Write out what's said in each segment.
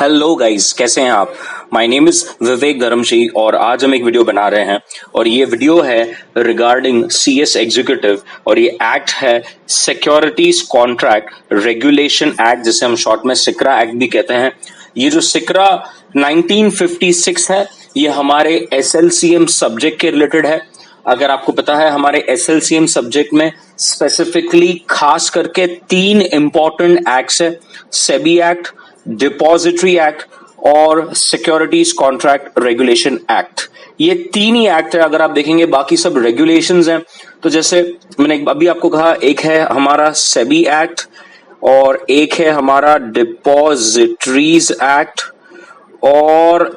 Hello guys, कैसे हैं आप। माय नेम इज विवेक धर्मशी और आज हम एक वीडियो बना रहे हैं और ये वीडियो है रिगार्डिंग सीएस एग्जीक्यूटिव और ये एक्ट है सिक्योरिटीज कॉन्ट्रैक्ट रेगुलेशन एक्ट, जिसे हम शॉर्ट में सिक्रा एक्ट भी कहते हैं। ये जो सिक्रा 1956 है, ये हमारे एसएलसीएम सब्जेक्ट के रिलेटेड है। अगर आपको पता है, हमारे एसएलसीएम सब्जेक्ट में स्पेसिफिकली खास करके 3 इंपॉर्टेंट एक्ट्स है, सेबी एक्ट, डिपॉजिटरी एक्ट और सिक्योरिटीज कॉन्ट्रैक्ट रेगुलेशन एक्ट। ये 3 ही एक्ट है। अगर आप देखेंगे बाकी सब रेगुलेशंस हैं। तो जैसे मैंने अभी आपको कहा, एक है हमारा सेबी एक्ट और एक है हमारा डिपॉजिटरीज एक्ट और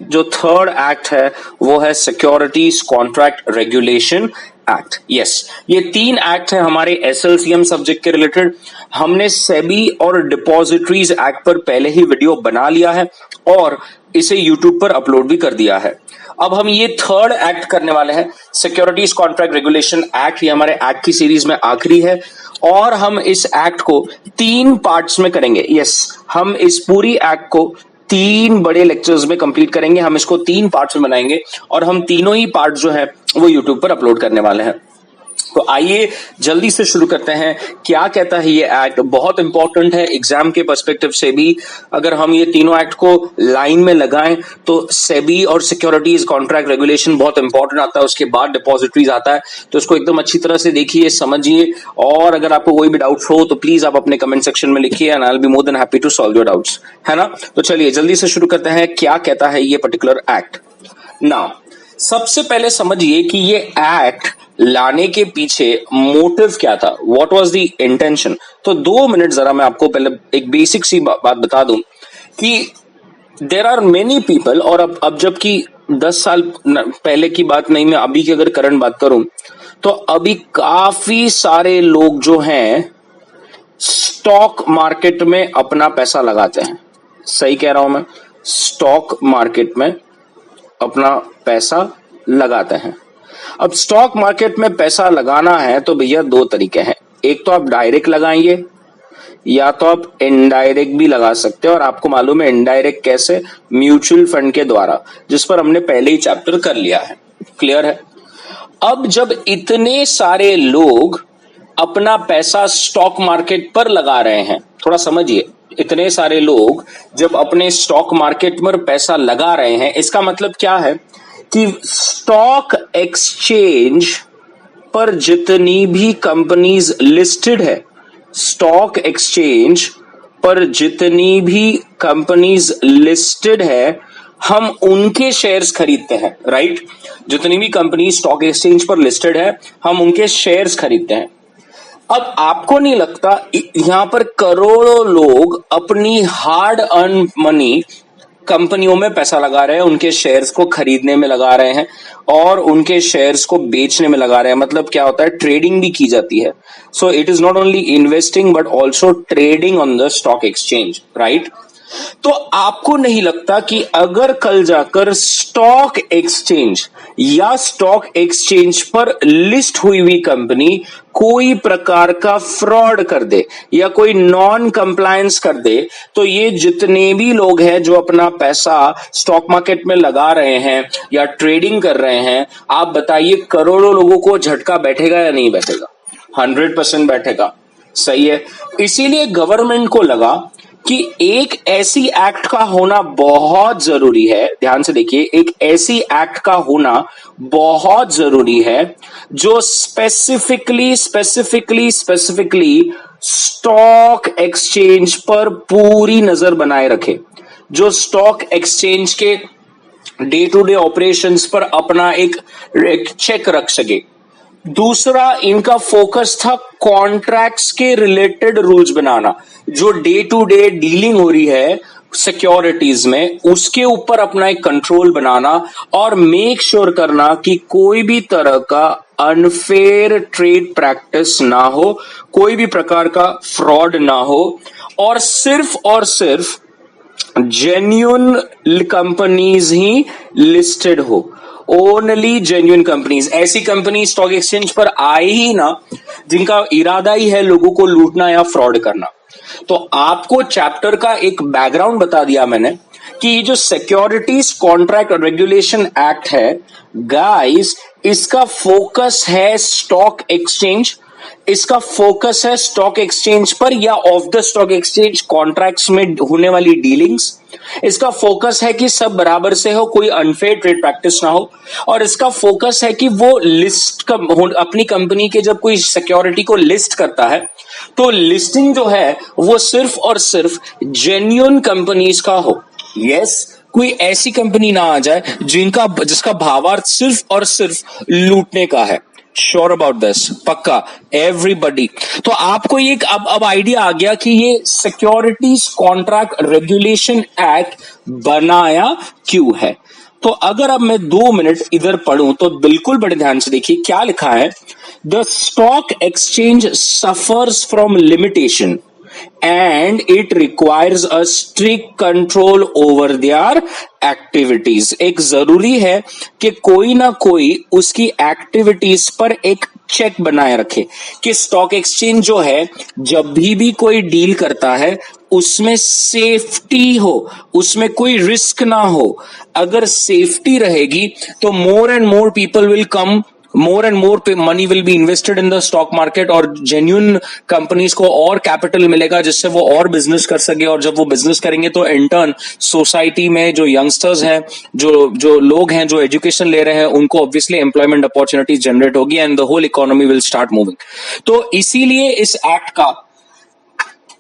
जो थर्ड एक्ट है वो है securities contract regulation act. Yes, ये 3 एक्ट है हमारे एसएलसीएम सब्जेक्ट के रिलेटेड। हमने सेबी और डिपॉजिटरीज एक्ट पर पहले ही वीडियो बना लिया है और इसे यूट्यूब पर अपलोड भी कर दिया है। अब हम ये थर्ड एक्ट करने वाले हैं, सिक्योरिटीज कॉन्ट्रैक्ट रेगुलेशन एक्ट। ये हमारे एक्ट की सीरीज में आखिरी है और हम इस एक्ट को 3 पार्ट्स में करेंगे। यस, हम इस पूरी एक्ट को 3 बड़े लेक्चर्स में कंप्लीट करेंगे। हम इसको 3 पार्ट्स में बनाएंगे और हम तीनों ही पार्ट जो है वो यूट्यूब पर अपलोड करने वाले हैं। तो आइए जल्दी से शुरू करते हैं। क्या कहता है ये एक्ट, बहुत इंपॉर्टेंट है एग्जाम के पर्सपेक्टिव से भी। अगर हम ये तीनों एक्ट को लाइन में लगाएं तो सेबी और सिक्योरिटीज कॉन्ट्रैक्ट रेगुलेशन बहुत इंपॉर्टेंट आता है, उसके बाद डिपॉजिटरीज आता है। तो इसको एकदम अच्छी तरह से देखिए, समझिए और अगर आपको कोई भी डाउट हो तो प्लीज आप अपने कमेंट सेक्शन में लिखिए and I will be more than happy to solve your doubts, है ना। तो चलिए जल्दी से शुरू करते हैं, क्या कहता है ये पर्टिकुलर एक्ट। नाउ सबसे पहले समझिए कि ये एक्ट लाने के पीछे मोटिव क्या था, व्हाट वाज द इंटेंशन। तो 2 मिनट जरा मैं आपको पहले एक बेसिक सी बात बता दूं कि देयर आर मेनी पीपल, और अब जबकि 10 साल पहले की बात नहीं, मैं अभी की अगर करंट बात करूं तो अभी काफी सारे लोग जो हैं स्टॉक मार्केट में अपना पैसा लगाते हैं। सही कह रहा हूं मैं, स्टॉक मार्केट में अपना पैसा लगाते हैं। अब स्टॉक मार्केट में पैसा लगाना है तो भैया 2 तरीके हैं, एक तो आप डायरेक्ट लगाएंगे या तो आप इनडायरेक्ट भी लगा सकते हैं। और आपको मालूम है इनडायरेक्ट कैसे, म्यूचुअल फंड के द्वारा, जिस पर हमने पहले ही चैप्टर कर लिया है, क्लियर है। अब जब इतने सारे लोग अपना पैसा स्टॉक मार्केट पर लगा रहे हैं, थोड़ा समझिए, इतने सारे लोग जब अपने स्टॉक मार्केट पर पैसा लगा रहे हैं, इसका मतलब क्या है कि स्टॉक एक्सचेंज पर जितनी भी कंपनीज लिस्टेड है, स्टॉक एक्सचेंज पर जितनी भी कंपनीज लिस्टेड है, हम उनके शेयर्स खरीदते हैं, राइट। जितनी भी कंपनी स्टॉक एक्सचेंज पर लिस्टेड है, हम उनके शेयर्स खरीदते हैं। अब आपको नहीं लगता यहां पर करोड़ों लोग अपनी हार्ड अर्न मनी कंपनियों में पैसा लगा रहे हैं, उनके शेयर्स को खरीदने में लगा रहे हैं और उनके शेयर्स को बेचने में लगा रहे हैं। मतलब क्या होता है, ट्रेडिंग भी की जाती है। So it is not only investing but also trading on the stock exchange, right. तो आपको नहीं लगता कि अगर कल जाकर स्टॉक एक्सचेंज या स्टॉक एक्सचेंज पर लिस्ट हुई हुई कंपनी कोई प्रकार का फ्रॉड कर दे या कोई नॉन कंप्लायंस कर दे, तो ये जितने भी लोग हैं जो अपना पैसा स्टॉक मार्केट में लगा रहे हैं या ट्रेडिंग कर रहे हैं, आप बताइए करोड़ों लोगों को झटका बैठेगा या नहीं बैठेगा? 100% बैठेगा, सही है। इसीलिए गवर्नमेंट को लगा कि एक ऐसी एक्ट का होना बहुत जरूरी है, ध्यान से देखिए, एक ऐसी एक्ट का होना बहुत जरूरी है जो स्पेसिफिकली स्टॉक एक्सचेंज पर पूरी नजर बनाए रखे, जो स्टॉक एक्सचेंज के डे टू डे ऑपरेशंस पर अपना एक चेक रख सके। दूसरा, इनका फोकस था कॉन्ट्रैक्ट्स के रिलेटेड रूल्स बनाना, जो डे टू डे डीलिंग हो रही है सिक्योरिटीज में, उसके ऊपर अपना एक कंट्रोल बनाना और मेक श्योर करना कि कोई भी तरह का अनफेयर ट्रेड प्रैक्टिस ना हो, कोई भी प्रकार का फ्रॉड ना हो और सिर्फ जेन्युइन कंपनीज ही लिस्टेड हो। ओनली जेन्युइन कंपनीज, ऐसी कंपनी स्टॉक एक्सचेंज पर आए ही ना जिनका इरादा ही है लोगों को लूटना या फ्रॉड करना। तो आपको चैप्टर का एक बैकग्राउंड बता दिया मैंने कि ये जो सिक्योरिटीज कॉन्ट्रैक्ट रेगुलेशन एक्ट है गाइस, इसका फोकस है स्टॉक एक्सचेंज, इसका फोकस है स्टॉक एक्सचेंज पर या of the stock exchange contracts में होने वाली डीलिंग्स। इसका फोकस है कि सब बराबर से हो, कोई अनफेयर ट्रेड प्रैक्टिस ना हो, और इसका फोकस है कि वो लिस्ट अपनी कंपनी के जब कोई सिक्योरिटी को लिस्ट करता है तो लिस्टिंग जो है वो सिर्फ और सिर्फ जेन्युइन कंपनीज का हो। यस, कोई ऐसी कंपनी ना आ जाए जिसका भावार्थ सिर्फ और सिर्फ लूटने का है। श्योर अबाउट दिस, पक्का एवरीबडी। तो आपको ये अब आइडिया आ गया कि ये सिक्योरिटीज कॉन्ट्रैक्ट रेगुलेशन एक्ट बनाया क्यों है। तो अगर अब मैं 2 मिनट इधर पढ़ूं तो बिल्कुल बड़े ध्यान से देखिए क्या लिखा है। The stock exchange suffers from limitation and it requires a strict control over their activities। एक जरूरी है कि कोई ना कोई उसकी एक्टिविटीज पर एक चेक बनाए रखे कि स्टॉक एक्सचेंज जो है जब भी कोई डील करता है उसमें सेफ्टी हो, उसमें कोई रिस्क ना हो। अगर सेफ्टी रहेगी तो more and more people will come, more and more money will be invested in the stock market और genuine कंपनीज को और कैपिटल मिलेगा जिससे वो और बिजनेस कर सके, और जब वो बिजनेस करेंगे तो इंटर्न सोसाइटी में जो यंगस्टर्स हैं, जो लोग हैं जो एजुकेशन ले रहे हैं, उनको ऑब्वियसली एम्प्लॉयमेंट अपॉर्चुनिटीज जनरेट होगी and the whole economy will start moving. तो इसीलिए इस एक्ट का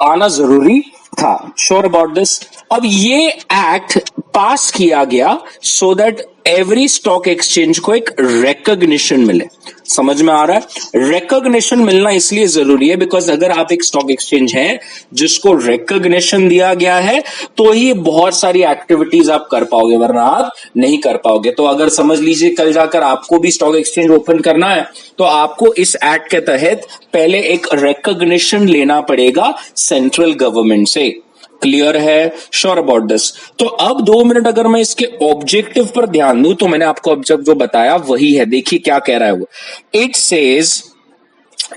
आना जरूरी था। Sure about this. अब ये एक्ट पास किया गया so that every stock exchange को एक रिकॉग्निशन मिले। समझ में आ रहा है? रिकॉग्निशन मिलना इसलिए जरूरी है बिकॉज अगर आप एक स्टॉक एक्सचेंज है जिसको रिकॉग्निशन दिया गया है तो ही बहुत सारी एक्टिविटीज आप कर पाओगे, वरना आप नहीं कर पाओगे। तो अगर समझ लीजिए कल जाकर आपको भी स्टॉक एक्सचेंज ओपन करना है तो आपको इस एक्ट के तहत पहले एक रिकॉग्निशन लेना पड़ेगा सेंट्रल गवर्नमेंट से। क्लियर है? Sure about this. तो अब 2 मिनट अगर मैं इसके ऑब्जेक्टिव पर ध्यान दूं तो मैंने आपको ऑब्जेक्टिव जो बताया वही है। देखिए क्या कह रहा है वो। It says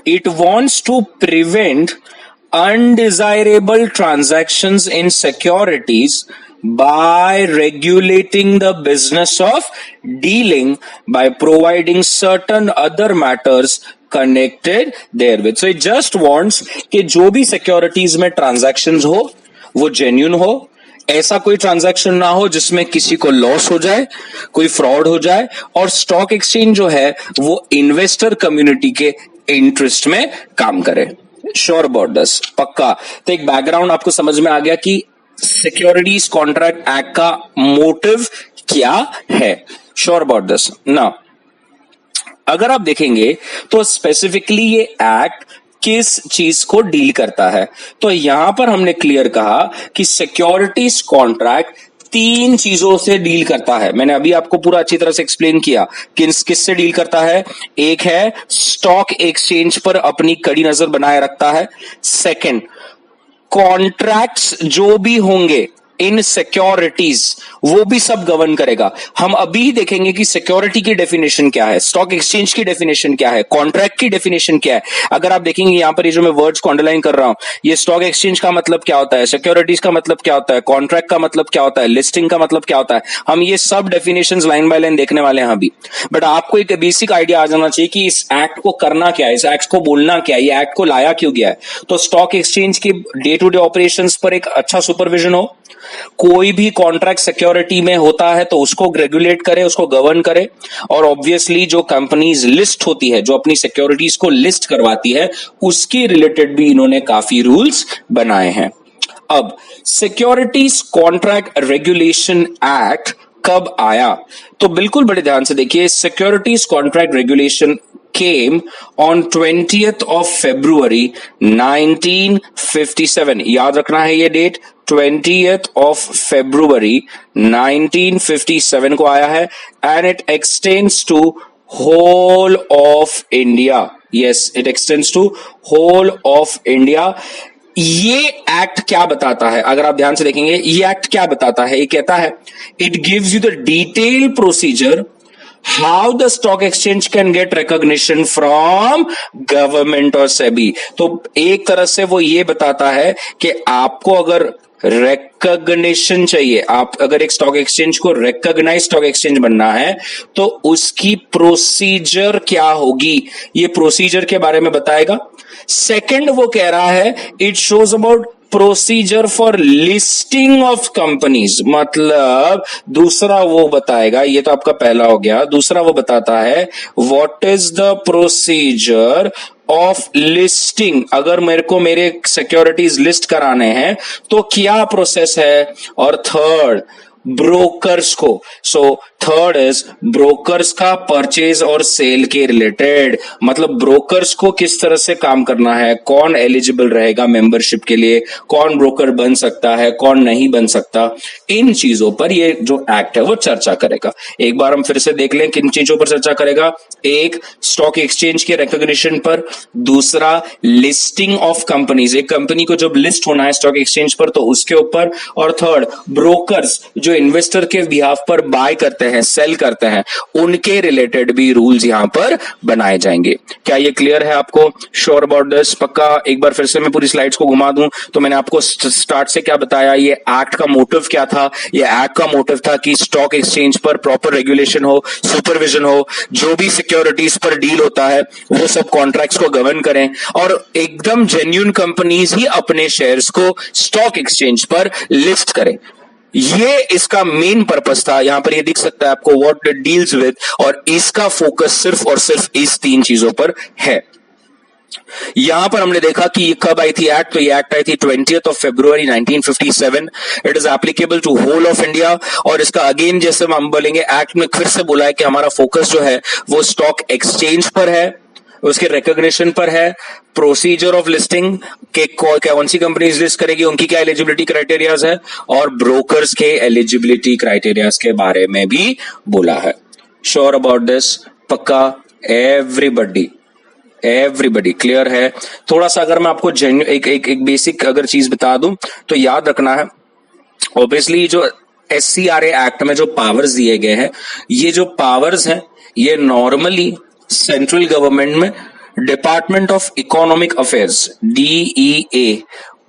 it wants to prevent undesirable transactions in securities by regulating the business of dealing by providing certain other matters connected therewith। So it just wants कि जो भी सिक्योरिटीज में ट्रांजैक्शंस हो वो जेन्युइन हो, ऐसा कोई ट्रांजैक्शन ना हो जिसमें किसी को लॉस हो जाए, कोई फ्रॉड हो जाए, और स्टॉक एक्सचेंज जो है वो इन्वेस्टर कम्युनिटी के इंटरेस्ट में काम करे। श्योर अबाउट दिस, पक्का। तो एक बैकग्राउंड आपको समझ में आ गया कि सिक्योरिटीज कॉन्ट्रैक्ट एक्ट का मोटिव क्या है। श्योर अबाउट दिस ना। अगर आप देखेंगे तो स्पेसिफिकली ये एक्ट किस चीज को डील करता है, तो यहां पर हमने क्लियर कहा कि सिक्योरिटीज कॉन्ट्रैक्ट 3 चीजों से डील करता है। मैंने अभी आपको पूरा अच्छी तरह से एक्सप्लेन किया किससे डील करता है। एक है स्टॉक एक्सचेंज पर अपनी कड़ी नजर बनाए रखता है। सेकंड, कॉन्ट्रैक्ट्स जो भी होंगे इन सिक्योरिटीज वो भी सब गवर्न करेगा। हम अभी ही देखेंगे कि सिक्योरिटी की डेफिनेशन क्या है, स्टॉक एक्सचेंज की डेफिनेशन क्या है, कॉन्ट्रैक्ट की डेफिनेशन क्या है। अगर आप देखेंगे यहां पर ये जो मैं वर्ड्स को अंडरलाइन कर रहा हूं, ये स्टॉक एक्सचेंज का मतलब क्या होता है, सिक्योरिटीज का मतलब क्या होता है, कॉन्ट्रैक्ट का मतलब क्या होता है, लिस्टिंग का मतलब क्या होता है, हम ये सब डेफिनेशन लाइन बाय लाइन देखने वाले हैं अभी। बट आपको एक बेसिक आइडिया आ जाना चाहिए कि इस एक्ट को करना क्या है, इस एक्ट को बोलना क्या है, ये एक्ट को लाया क्यों गया है। तो स्टॉक एक्सचेंज के डे टू डे ऑपरेशंस पर एक अच्छा सुपरविजन हो, कोई भी कॉन्ट्रैक्ट सिक्योरिटी में होता है तो उसको रेगुलेट करे, उसको गवर्न करे, और ऑब्वियसली जो कंपनीज लिस्ट होती है, जो अपनी सिक्योरिटीज को लिस्ट करवाती है, उसके रिलेटेड भी इन्होंने काफी रूल्स बनाए हैं। अब सिक्योरिटीज कॉन्ट्रैक्ट रेगुलेशन एक्ट कब आया, तो बिल्कुल बड़े ध्यान से देखिए। Securities contract regulation came on 20th of February 1957। याद रखना है ये डेट, 20th of February 1957 को आया है। and it extends to whole of India। yes, it extends to whole of India। ये एक्ट क्या बताता है, अगर आप ध्यान से देखेंगे ये एक्ट क्या बताता है, ये कहता है it gives you the detail procedure how the stock exchange can get recognition from government और सेबी। तो एक तरह से वो ये बताता है कि आपको अगर रिकॉग्निशन चाहिए, आप अगर एक स्टॉक एक्सचेंज को रिकॉग्नाइज स्टॉक एक्सचेंज बनना है तो उसकी प्रोसीजर क्या होगी, ये प्रोसीजर के बारे में बताएगा। सेकंड वो कह रहा है it shows about procedure for listing of companies, मतलब दूसरा वो बताएगा, ये तो आपका पहला हो गया, दूसरा वो बताता है what is the procedure of listing, अगर मेरे को मेरे सिक्योरिटीज लिस्ट कराने हैं तो क्या प्रोसेस है। और थर्ड ब्रोकर्स को, सो थर्ड इज ब्रोकर्स का परचेज और सेल के रिलेटेड, मतलब ब्रोकर्स को किस तरह से काम करना है, कौन एलिजिबल रहेगा मेंबरशिप के लिए, कौन ब्रोकर बन सकता है, कौन नहीं बन सकता, इन चीजों पर ये जो एक्ट है वो चर्चा करेगा। एक बार हम फिर से देख लें किन चीजों पर चर्चा करेगा। एक, स्टॉक एक्सचेंज के रिकॉग्निशन पर, दूसरा लिस्टिंग ऑफ कंपनीज, एक कंपनी को जब लिस्ट होना है स्टॉक एक्सचेंज पर तो उसके ऊपर, और थर्ड ब्रोकर्स जो इन्वेस्टर के बिहाफ पर बाय करते हैं, सेल करते हैं, उनके रिलेटेड भी रूल्स यहां पर बनाए जाएंगे। क्या ये क्लियर है आपको? Sure about this? पक्का? एक बार फिर से मैं पूरी स्लाइड्स को घुमा दूं तो मैंने आपको स्टार्ट से क्या बताया, ये एक्ट का मोटिव क्या था। ये एक्ट का मोटिव था कि स्टॉक एक्सचेंज पर प्रॉपर रेगुलेशन हो, सुपरविजन हो, जो भी सिक्योरिटीज पर डील होता है वो सब कॉन्ट्रैक्ट्स को गवर्न करें और एकदम जेन्युइन कंपनीज ही अपने शेयर्स को स्टॉक एक्सचेंज पर लिस्ट करें। ये इसका मेन पर्पस था। यहां पर ये दिख सकता है आपको व्हाट इट डील्स विद, और इसका फोकस सिर्फ और सिर्फ इस तीन चीजों पर है। यहां पर हमने देखा कि ये कब आई थी एक्ट, तो ये एक्ट आई थी 20th of February 1957। It is applicable to whole of India, और इसका अगेन जैसे हम बोलेंगे एक्ट में फिर से बोला है कि हमारा फोकस जो है वो स्टॉक एक्सचेंज पर है, उसके रिकॉग्निशन पर है, प्रोसीजर ऑफ लिस्टिंग के कौन सी कंपनीज लिस्ट करेगी, उनकी क्या एलिजिबिलिटी क्राइटेरियाज है, और ब्रोकर्स के एलिजिबिलिटी क्राइटेरियाज के बारे में भी बोला है। Sure about this? पक्का? एवरीबडी क्लियर है? थोड़ा सा अगर मैं आपको एक बेसिक अगर चीज बता दूं तो याद रखना है, ऑब्वियसली जो SCRA एक्ट में जो पावर्स दिए गए हैं, ये जो पावर्स हैं ये नॉर्मली सेंट्रल गवर्नमेंट में department of economic affairs DEA,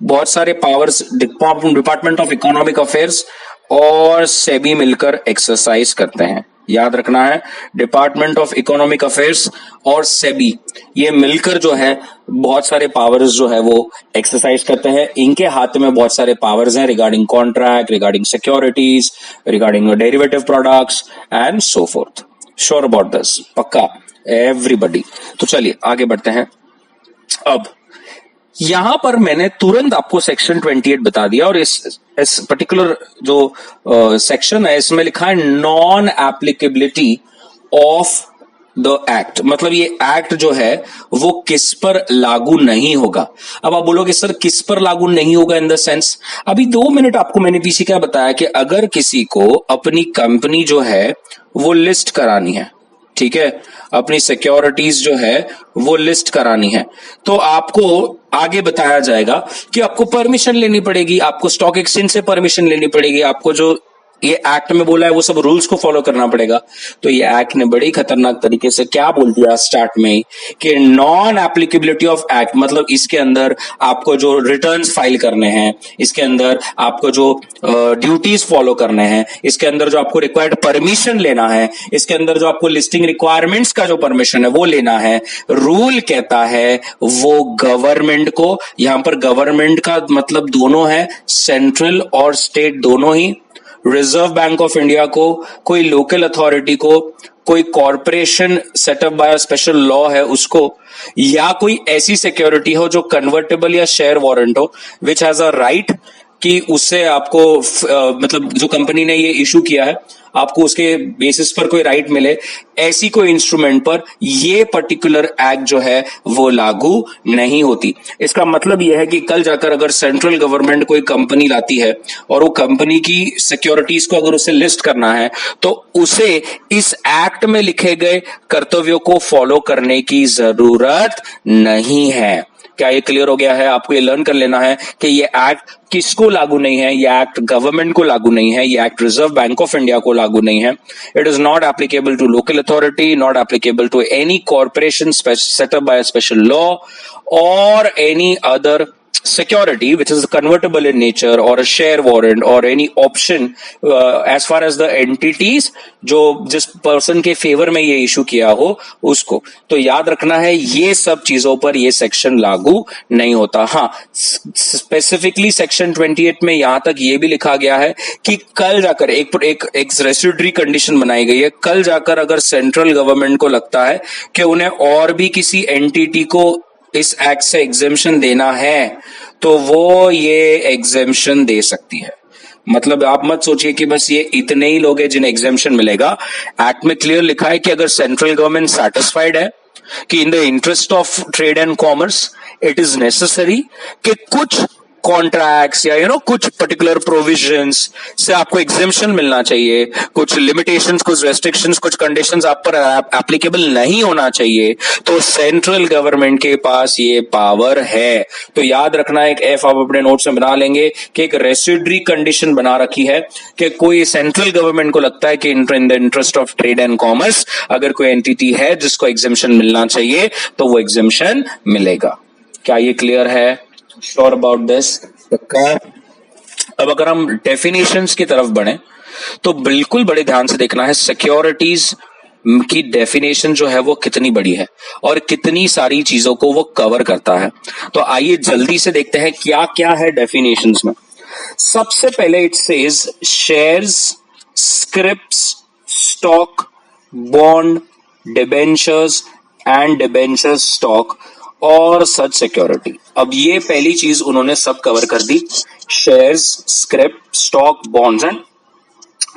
बहुत सारे powers department of economic affairs और सेबी मिलकर एक्सरसाइज करते हैं। याद रखना है, डिपार्टमेंट ऑफ इकोनॉमिक अफेयर्स और सेबी ये मिलकर जो है बहुत सारे पावर्स जो है वो एक्सरसाइज करते हैं। इनके हाथ में बहुत सारे पावर्स हैं regarding contract, regarding securities, regarding derivative products and so fourth. Sure about this? पक्का? एवरीबडी। तो चलिए आगे बढ़ते हैं। अब यहां पर मैंने तुरंत आपको सेक्शन 28 बता दिया, और इस पर्टिकुलर जो सेक्शन है इसमें लिखा है non applicability of the act, मतलब ये एक्ट जो है वो किस पर लागू नहीं होगा। अब आप बोलोगे सर किस पर लागू नहीं होगा इन द सेंस, अभी 2 मिनट आपको मैंने पीछे क्या बताया कि अगर किसी को अपनी कंपनी जो है वो लिस्ट करानी है, ठीक है, अपनी सिक्योरिटीज जो है वो लिस्ट करानी है, तो आपको आगे बताया जाएगा कि आपको परमिशन लेनी पड़ेगी, आपको स्टॉक एक्सचेंज से परमिशन लेनी पड़ेगी, आपको जो ये एक्ट में बोला है वो सब रूल्स को फॉलो करना पड़ेगा। तो ये एक्ट ने बड़ी खतरनाक तरीके से क्या बोल दिया स्टार्ट में कि नॉन एप्लीकेबिलिटी ऑफ एक्ट, मतलब इसके अंदर आपको जो रिटर्न्स फाइल करने हैं, इसके अंदर आपको जो ड्यूटीज फॉलो करने हैं, इसके अंदर जो आपको रिक्वायर्ड परमिशन लेना है, इसके अंदर जो आपको लिस्टिंग रिक्वायरमेंट्स का जो परमिशन है वो लेना है, रूल कहता है वो गवर्नमेंट को, यहां पर गवर्नमेंट का मतलब दोनों है, सेंट्रल और स्टेट दोनों ही, रिजर्व बैंक ऑफ इंडिया को, कोई लोकल अथॉरिटी को, कोई corporation setup by special law है उसको, या कोई ऐसी सिक्योरिटी हो जो कन्वर्टेबल या शेयर वारंट हो विच हैज अ राइट कि उससे आपको मतलब जो कंपनी ने ये इशू किया है आपको उसके बेसिस पर कोई राइट मिले, ऐसी कोई इंस्ट्रूमेंट पर ये पर्टिकुलर एक्ट जो है वो लागू नहीं होती। इसका मतलब यह है कि कल जाकर अगर सेंट्रल गवर्नमेंट कोई कंपनी लाती है और वो कंपनी की सिक्योरिटीज को अगर उसे लिस्ट करना है तो उसे इस एक्ट में लिखे गए कर्तव्यों को फॉलो करने की जरूरत नहीं है। क्या ये क्लियर हो गया है? आपको ये लर्न कर लेना है कि ये एक्ट किसको लागू नहीं है, ये एक्ट गवर्नमेंट को लागू नहीं है, ये act Reserve Bank of India को लागू नहीं है. It is not applicable to local authority, not applicable to any corporation set up by a special law or any other security which is convertible in nature or a share warrant or any option as far as the entities जो जिस person के favour में ये issue किया हो उसको. तो याद रखना है ये सब चीजों पर ये सेक्शन लागू नहीं होता. हाँ, स्पेसिफिकली सेक्शन 28 में यहां तक ये भी लिखा गया है कि कल जाकर एक रेसिड्यूरी कंडीशन बनाई गई है, कल जाकर अगर सेंट्रल गवर्नमेंट को लगता है कि उन्हें और भी किसी एंटिटी को इस एक्ट से एग्जेम्पशन देना है तो वो ये एग्जेम्पशन दे सकती है. मतलब आप मत सोचिए कि बस ये इतने ही लोग हैं जिन्हें एग्जेम्पशन मिलेगा. एक्ट में क्लियर लिखा है कि अगर सेंट्रल गवर्नमेंट सैटिस्फाइड है कि in the interest of trade and commerce it is necessary कि कुछ कॉन्ट्रैक्ट्स या कुछ पर्टिकुलर प्रोविजंस से आपको एग्जेम्पशन मिलना चाहिए, कुछ लिमिटेशंस, कुछ रेस्ट्रिक्शंस, कुछ कंडीशंस आप पर एप्लीकेबल नहीं होना चाहिए, तो सेंट्रल गवर्नमेंट के पास ये पावर है. तो याद रखना, एक एफ आप अपने नोट्स में बना लेंगे कि एक रेसिड्यूरी कंडीशन बना रखी है कि कोई सेंट्रल गवर्नमेंट को लगता है कि in the interest of trade and commerce अगर कोई एंटिटी है जिसको एग्जेम्पशन मिलना चाहिए तो वो एग्जेम्पशन मिलेगा. क्या ये क्लियर है? Sure about this? अब अगर हम डेफिनेशंस की तरफ बढ़े तो बिल्कुल बड़े ध्यान से देखना है सिक्योरिटीज की डेफिनेशन जो है वो कितनी बड़ी है और कितनी सारी चीजों को वो कवर करता है. तो आइए जल्दी से देखते हैं क्या क्या है डेफिनेशंस में. सबसे पहले it says shares, scripts, stock, bond, debentures and debenture stock और सच सिक्योरिटी. अब ये पहली चीज उन्होंने सब कवर कर दी, shares, script, stock, bonds and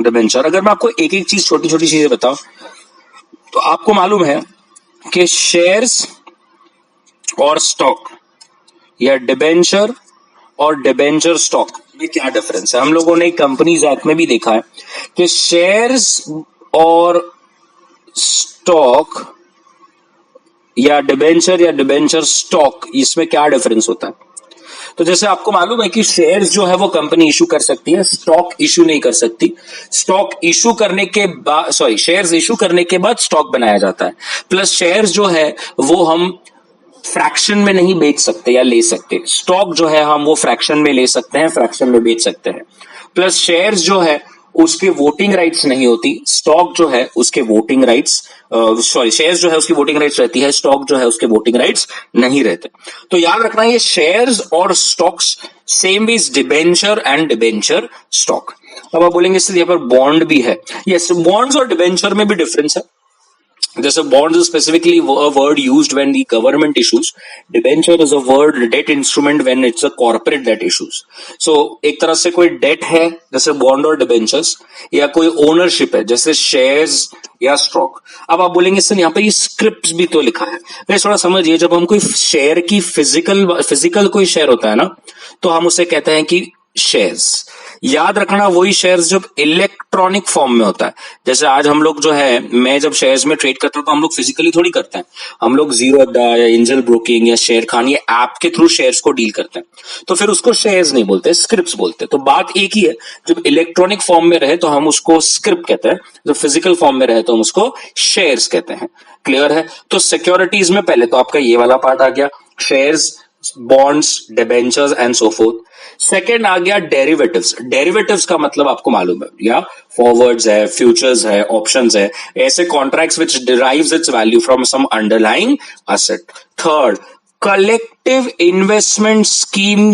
debenture. अगर मैं आपको एक एक चीज, छोटी छोटी चीजें बताऊं तो आपको मालूम है कि शेयर्स और स्टॉक या डिबेंचर और डिबेंचर स्टॉक में क्या डिफरेंस है. हम लोगों ने कंपनीज एक्ट में भी देखा है कि शेयर्स और स्टॉक या डिबेंचर स्टॉक, इसमें क्या डिफरेंस होता है. तो जैसे आपको मालूम है कि शेयर्स जो है वो कंपनी इशू कर सकती है, स्टॉक इशू नहीं कर सकती. स्टॉक इशू करने के बाद शेयर्स इशू करने के बाद स्टॉक बनाया जाता है. प्लस शेयर्स जो है वो हम फ्रैक्शन में नहीं बेच सकते या ले सकते. स्टॉक जो है हम वो फ्रैक्शन में ले सकते हैं, फ्रैक्शन में बेच सकते हैं. प्लस शेयर्स जो है उसके वोटिंग राइट्स नहीं होती, स्टॉक जो है उसके वोटिंग राइट्स, शेयर्स जो है उसकी वोटिंग राइट्स रहती है, स्टॉक जो है उसके वोटिंग राइट्स नहीं रहते. तो याद रखना ये शेयर्स और stocks same is debenture and debenture stock. अब आप बोलेंगे इसलिए यहाँ पर बॉन्ड भी है. यस, बॉन्ड्स और डिबेंचर में भी डिफरेंस है. जैसे bonds is specifically a word used when the government issues. Debenture is a word, debt instrument, when it's a corporate that issues. So एक तरह से कोई debt है जैसे bond और debentures, या कोई ownership है जैसे shares या stock. अब आप बोलेंगे सर यहाँ पे ये scripts भी तो लिखा है. वैसे थोड़ा समझिए, जब हम कोई शेयर की फिजिकल कोई शेयर होता है ना तो हम उसे कहते हैं कि शेयर्स. याद रखना वही शेयर्स जब इलेक्ट्रॉनिक फॉर्म में होता है. जैसे आज हम लोग जो है, मैं जब शेयर्स में ट्रेड करता हूं तो हम लोग फिजिकली थोड़ी करते हैं, हम लोग जीरो अड्डा या एंजल ब्रोकिंग या शेयर खान या ऐप के थ्रू शेयर्स को डील करते हैं. तो फिर उसको शेयर्स नहीं बोलते, स्क्रिप्ट्स बोलते हैं. तो बात एक ही है, जब इलेक्ट्रॉनिक फॉर्म में रहे तो हम उसको स्क्रिप्ट कहते हैं, जब फिजिकल फॉर्म में रहे तो हम उसको शेयर्स कहते हैं. क्लियर है? तो सिक्योरिटीज में पहले तो आपका ये वाला पार्ट आ गया, shares, bonds, debentures and so forth. Second आ गया डेरिवेटिव्स. डेरिवेटिव्स का मतलब आपको मालूम है, या फॉरवर्ड्स है, फ्यूचर्स है, ऑप्शंस है, ऐसे contracts which derives its value from some underlying asset. Third, collective investment scheme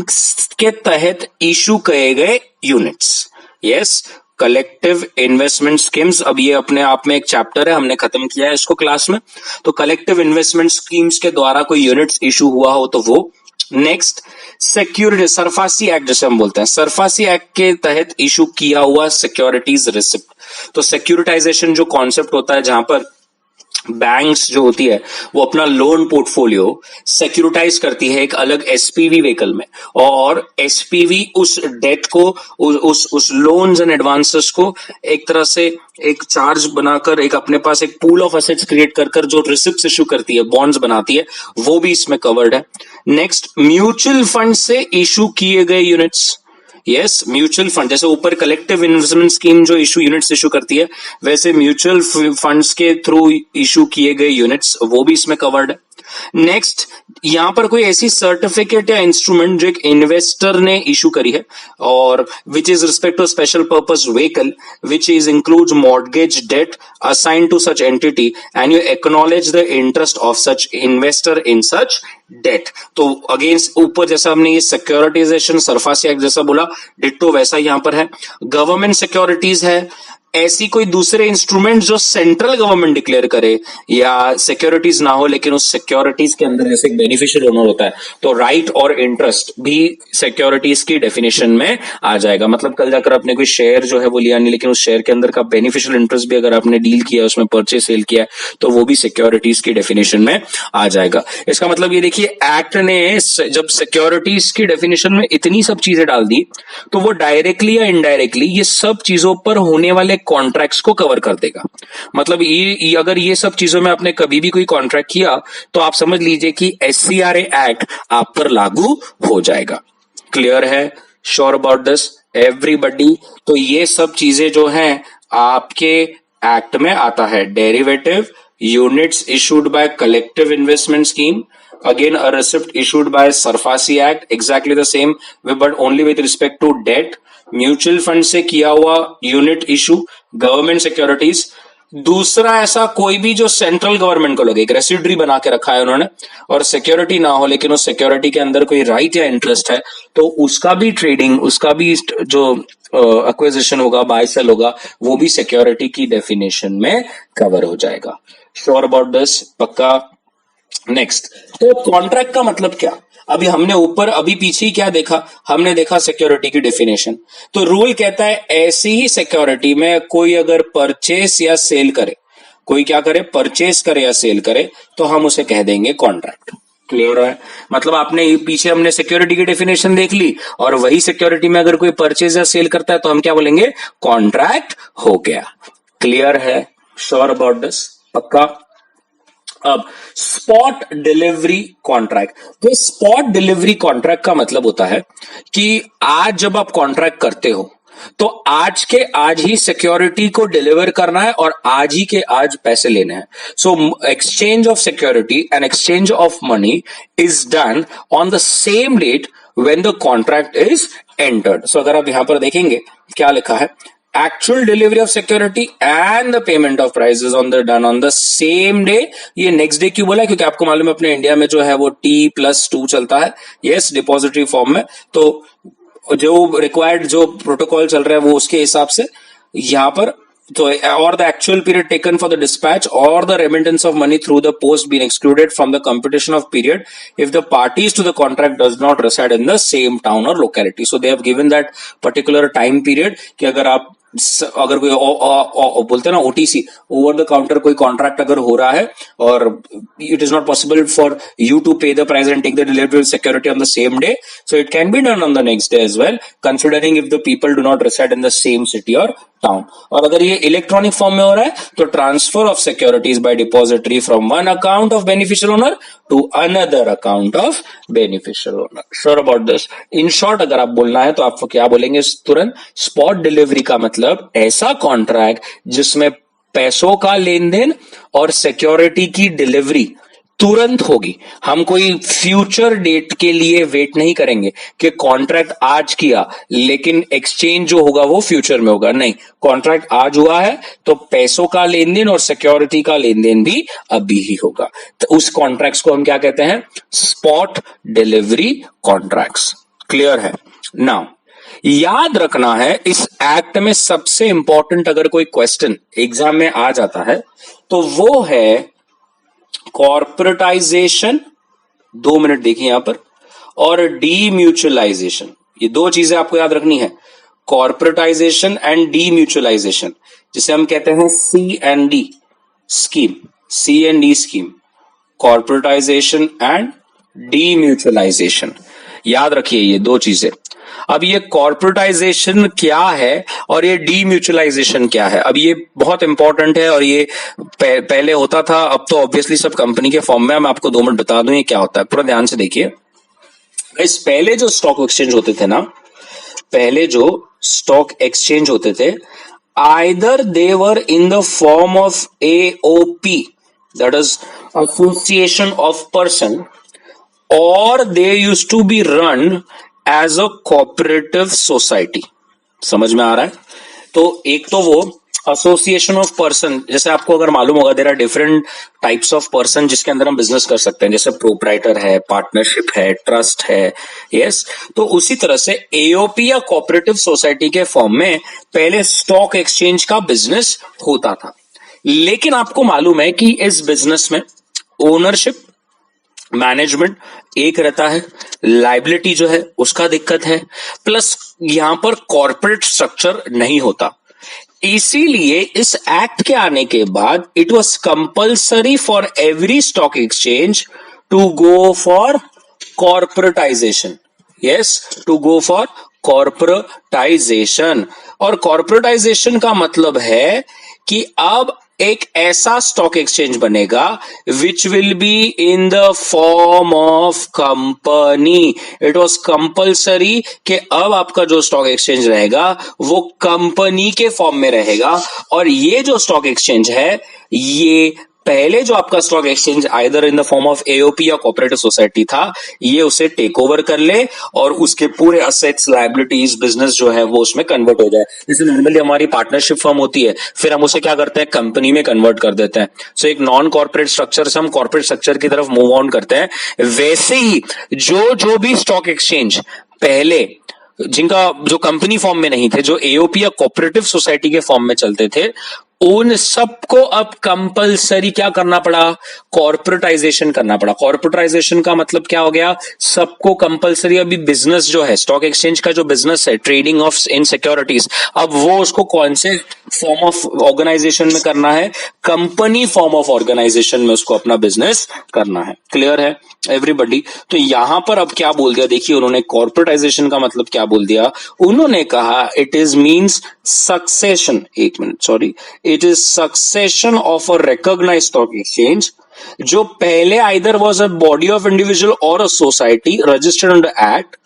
के तहत इशू किए गए units. Yes, collective investment schemes. अब ये अपने आप में एक चैप्टर है, हमने खत्म किया है इसको क्लास में. तो कलेक्टिव इन्वेस्टमेंट स्कीम्स के द्वारा कोई यूनिट्स इशू हुआ हो तो वो. नेक्स्ट, सिक्योरिटी, सरफासी एक्ट जैसे हम बोलते हैं, सरफासी एक्ट के तहत इशू किया हुआ सिक्योरिटीज रिसिप्ट. तो सिक्योरिटाइजेशन जो कॉन्सेप्ट होता है जहां पर बैंक्स जो होती है वो अपना लोन पोर्टफोलियो सिक्योरिटाइज करती है एक अलग एसपीवी व्हीकल में, और एसपीवी उस डेट को, उस लोन्स एंड एडवांसेस को एक तरह से एक चार्ज बनाकर एक अपने पास एक पूल ऑफ एसेट्स क्रिएट कर जो रिसिप्ट्स इशू करती है, बॉन्ड्स बनाती है, वो भी इसमें कवर्ड है. नेक्स्ट, म्यूचुअल फंड से इशू किए गए यूनिट्स। यस, म्यूचुअल फंड, जैसे ऊपर कलेक्टिव इन्वेस्टमेंट स्कीम जो यूनिट्स इशू करती है, वैसे म्यूचुअल फंड्स के थ्रू इशू किए गए यूनिट्स वो भी इसमें कवर्ड है। नेक्स्ट, यहां पर कोई ऐसी सर्टिफिकेट या इंस्ट्रूमेंट जो एक इन्वेस्टर ने इशू करी है और which is respect to special purpose vehicle which is includes mortgage debt assign to such entity and you acknowledge the interest of such investor in such debt. तो against ऊपर जैसा हमने ये सिक्योरिटाइजेशन सरफासी एक्ट जैसा बोला, ditto वैसा यहां पर है। गवर्नमेंट सिक्योरिटीज है, ऐसी कोई दूसरे इंस्ट्रूमेंट जो सेंट्रल गवर्नमेंट डिक्लेयर करे या सिक्योरिटीज ना हो लेकिन उस सिक्योरिटीज के अंदर जैसे एक बेनिफिशियल ओनर होता है, तो राइट और इंटरेस्ट भी सिक्योरिटीज की डेफिनेशन में आ जाएगा। मतलब कल जाकर आपने कोई शेयर जो है वो लिया नहीं, लेकिन उस शेयर के अंदर का बेनिफिशियल इंटरेस्ट भी अगर आपने डील किया, उसमें परचेज सेल किया है, तो वो भी सिक्योरिटीज की डेफिनेशन में आ जाएगा। इसका मतलब ये देखिए, एक्ट ने जब सिक्योरिटीज की डेफिनेशन में इतनी सब चीजें डाल दी, तो वो डायरेक्टली या इनडायरेक्टली ये सब चीजों पर होने वाले कॉन्ट्रैक्ट्स को कवर कर देगा। मतलब ये अगर ये सब चीजों में आपने कभी भी कोई कॉन्ट्रैक्ट किया तो आप समझ लीजिए कि SCRA एक्ट आप पर लागू हो जाएगा। क्लियर है? Sure about this everybody? तो ये सब चीजें जो हैं आपके एक्ट में आता है। Derivative, units issued by collective investment scheme, again a receipt issued by Sarfasi Act, exactly the same but only with respect to debt, mutual fund से किया हुआ यूनिट इशू, गवर्नमेंट सिक्योरिटीज। दूसरा ऐसा कोई भी जो सेंट्रल गवर्नमेंट को लगे, एक रेसिड्री बना के रखा है उन्होंने और सिक्योरिटी ना हो लेकिन उस सिक्योरिटी के अंदर कोई राइट या इंटरेस्ट है, तो उसका भी ट्रेडिंग, उसका भी जो एक्विजिशन होगा, बाय सेल होगा, वो भी सिक्योरिटी की डेफिनेशन में कवर हो जाएगा। Sure about this? पक्का? नेक्स्ट, तो कॉन्ट्रैक्ट का मतलब क्या? अभी हमने ऊपर अभी पीछे ही क्या देखा, हमने देखा सिक्योरिटी की डेफिनेशन। तो रूल कहता है ऐसी ही सिक्योरिटी में कोई अगर परचेस या सेल करे, कोई क्या करे, परचेस करे या सेल करे, तो हम उसे कह देंगे कॉन्ट्रैक्ट। क्लियर है? मतलब आपने पीछे हमने सिक्योरिटी की डेफिनेशन देख ली और वही सिक्योरिटी में अगर कोई परचेज या सेल करता है तो हम क्या बोलेंगे, कॉन्ट्रैक्ट हो गया। क्लियर है? Sure about this? पक्का? अब स्पॉट डिलीवरी कॉन्ट्रैक्ट, तो स्पॉट डिलीवरी कॉन्ट्रैक्ट का मतलब होता है कि आज जब आप कॉन्ट्रैक्ट करते हो तो आज के आज ही सिक्योरिटी को डिलीवर करना है और आज ही के आज पैसे लेने हैं। So exchange of security and exchange of money is done on the same date when the contract is entered. So अगर आप यहां पर देखेंगे क्या लिखा है, actual delivery of security and the payment of prices on the done on the same day। ये next day क्यों बोला है? क्योंकि आपको मालूम है अपने इंडिया में जो है वो T+2 चलता है, यस, डिपॉजिटरी फॉर्म में। तो जो रिक्वायर्ड जो प्रोटोकॉल चल रहा है वो उसके हिसाब से यहां पर, तो or the actual period taken for the dispatch or the remittance of money through the post being excluded from the computation of period if the parties to the contract does not reside in the same town or locality। So they have given that particular time period कि अगर कोई बोलते हैं ना OTC, over the counter कोई contract अगर हो रहा है और it is not possible for you to pay the price and take the delivery security on the same day, so it can be done on the next day as well, considering if the people do not reside in the same city और town. और अगर ये electronic form में हो रहा है तो transfer of securities by depository from one account of beneficial owner to another account of beneficial owner. Sure about this? In short अगर आप बोलना है तो आप क्या बोलेंगे तुरंत, स्पॉट डिलीवरी का मतलब ऐसा कॉन्ट्रैक्ट जिसमें पैसों का लेन देन और सिक्योरिटी की डिलीवरी तुरंत होगी। हम कोई फ्यूचर डेट के लिए वेट नहीं करेंगे कि कॉन्ट्रैक्ट आज किया लेकिन एक्सचेंज जो होगा वो फ्यूचर में होगा, नहीं, कॉन्ट्रैक्ट आज हुआ है तो पैसों का लेन देन और सिक्योरिटी का लेन देन भी अभी ही होगा। तो उस कॉन्ट्रैक्ट्स को हम क्या कहते हैं, स्पॉट डिलीवरी कॉन्ट्रैक्ट्स। क्लियर है? नाउ याद रखना है, इस एक्ट में सबसे इंपॉर्टेंट अगर कोई क्वेश्चन एग्जाम में आ जाता है तो वो है कॉर्पोरेटाइजेशन, 2 मिनट देखिए यहां पर, और डीम्यूचुअलाइजेशन। ये दो चीजें आपको याद रखनी है, कॉर्पोरेटाइजेशन एंड डीम्यूचुअलाइजेशन, जिसे हम कहते हैं C&D scheme, C&D scheme, corporatisation and demutualisation. याद रखिए ये दो चीजें। अब ये कॉर्पोरेटाइजेशन क्या है और ये डीम्यूचुअलाइजेशन क्या है, अब ये बहुत इंपॉर्टेंट है और ये पहले होता था, अब तो ऑब्वियसली सब कंपनी के फॉर्म में। मैं आपको 2 मिनट बता दूं ये क्या होता है, पूरा ध्यान से देखिए। इस पहले जो स्टॉक एक्सचेंज होते थे ना, पहले जो स्टॉक एक्सचेंज होते थे, either they were in the form of AOP, that is association of person, और they use to be run as a cooperative society. समझ में आ रहा है? तो एक तो वो एसोसिएशन ऑफ पर्सन, जैसे आपको अगर मालूम होगा there are different types of person जिसके अंदर हम बिजनेस कर सकते हैं, जैसे प्रोप्राइटर है, पार्टनरशिप है, ट्रस्ट है, यस। तो उसी तरह से एओपी या कोऑपरेटिव सोसाइटी के फॉर्म में पहले स्टॉक एक्सचेंज का बिजनेस होता था। लेकिन आपको मालूम है कि इस बिजनेस में ओनरशिप, मैनेजमेंट एक रहता है, लाइबिलिटी जो है उसका दिक्कत है, प्लस यहां पर कॉर्पोरेट स्ट्रक्चर नहीं होता। इसीलिए इस एक्ट के आने के बाद it was compulsory for every stock exchange to go for corporatisation. Yes, to go for corporatisation. और कॉर्पोरेटाइजेशन का मतलब है कि अब एक ऐसा स्टॉक एक्सचेंज बनेगा which will be in the form of company. It was compulsory कि अब आपका जो स्टॉक एक्सचेंज रहेगा वो कंपनी के फॉर्म में रहेगा। और ये जो स्टॉक एक्सचेंज है, ये पहले जो आपका stock exchange either in the form of AOP या कोऑपरेटिव सोसाइटी था, ये उसे टेक ओवर कर ले और उसके पूरे असेट्स, लायबिलिटीज, बिजनेस जो है वो उसमें कन्वर्ट हो जाए। जैसे नॉर्मली हमारी पार्टनरशिप फर्म होती है, फिर हम उसे क्या करते हैं, कंपनी में कन्वर्ट कर देते हैं। सो एक नॉन कॉर्पोरेट स्ट्रक्चर से हम कॉर्पोरेट स्ट्रक्चर की तरफ मूव ऑन करते हैं। वैसे ही जो भी स्टॉक एक्सचेंज पहले जिनका जो कंपनी फॉर्म में नहीं थे, जो एओपी या कोऑपरेटिव सोसाइटी के फॉर्म में चलते थे, उन सबको अब कंपलसरी क्या करना पड़ा, कॉर्पोरेटाइजेशन करना पड़ा। कॉर्पोरेटाइजेशन का मतलब क्या हो गया, सबको कंपलसरी अभी बिजनेस जो है, स्टॉक एक्सचेंज का जो बिजनेस है, ट्रेडिंग ऑफ इन सिक्योरिटीज, अब वो उसको कौन से फॉर्म ऑफ ऑर्गेनाइजेशन में करना है, कंपनी फॉर्म ऑफ ऑर्गेनाइजेशन में उसको अपना बिजनेस करना है। क्लियर है एवरीबॉडी? तो यहां पर अब क्या बोल दिया, देखिए उन्होंने कॉर्पोरेटाइजेशन का मतलब क्या बोल दिया। उन्होंने कहा इट इज मीन्स सक्सेशन, एक minute sorry, it is succession of a recognised stock exchange, जो पहले either was a body of individual और a society registered under act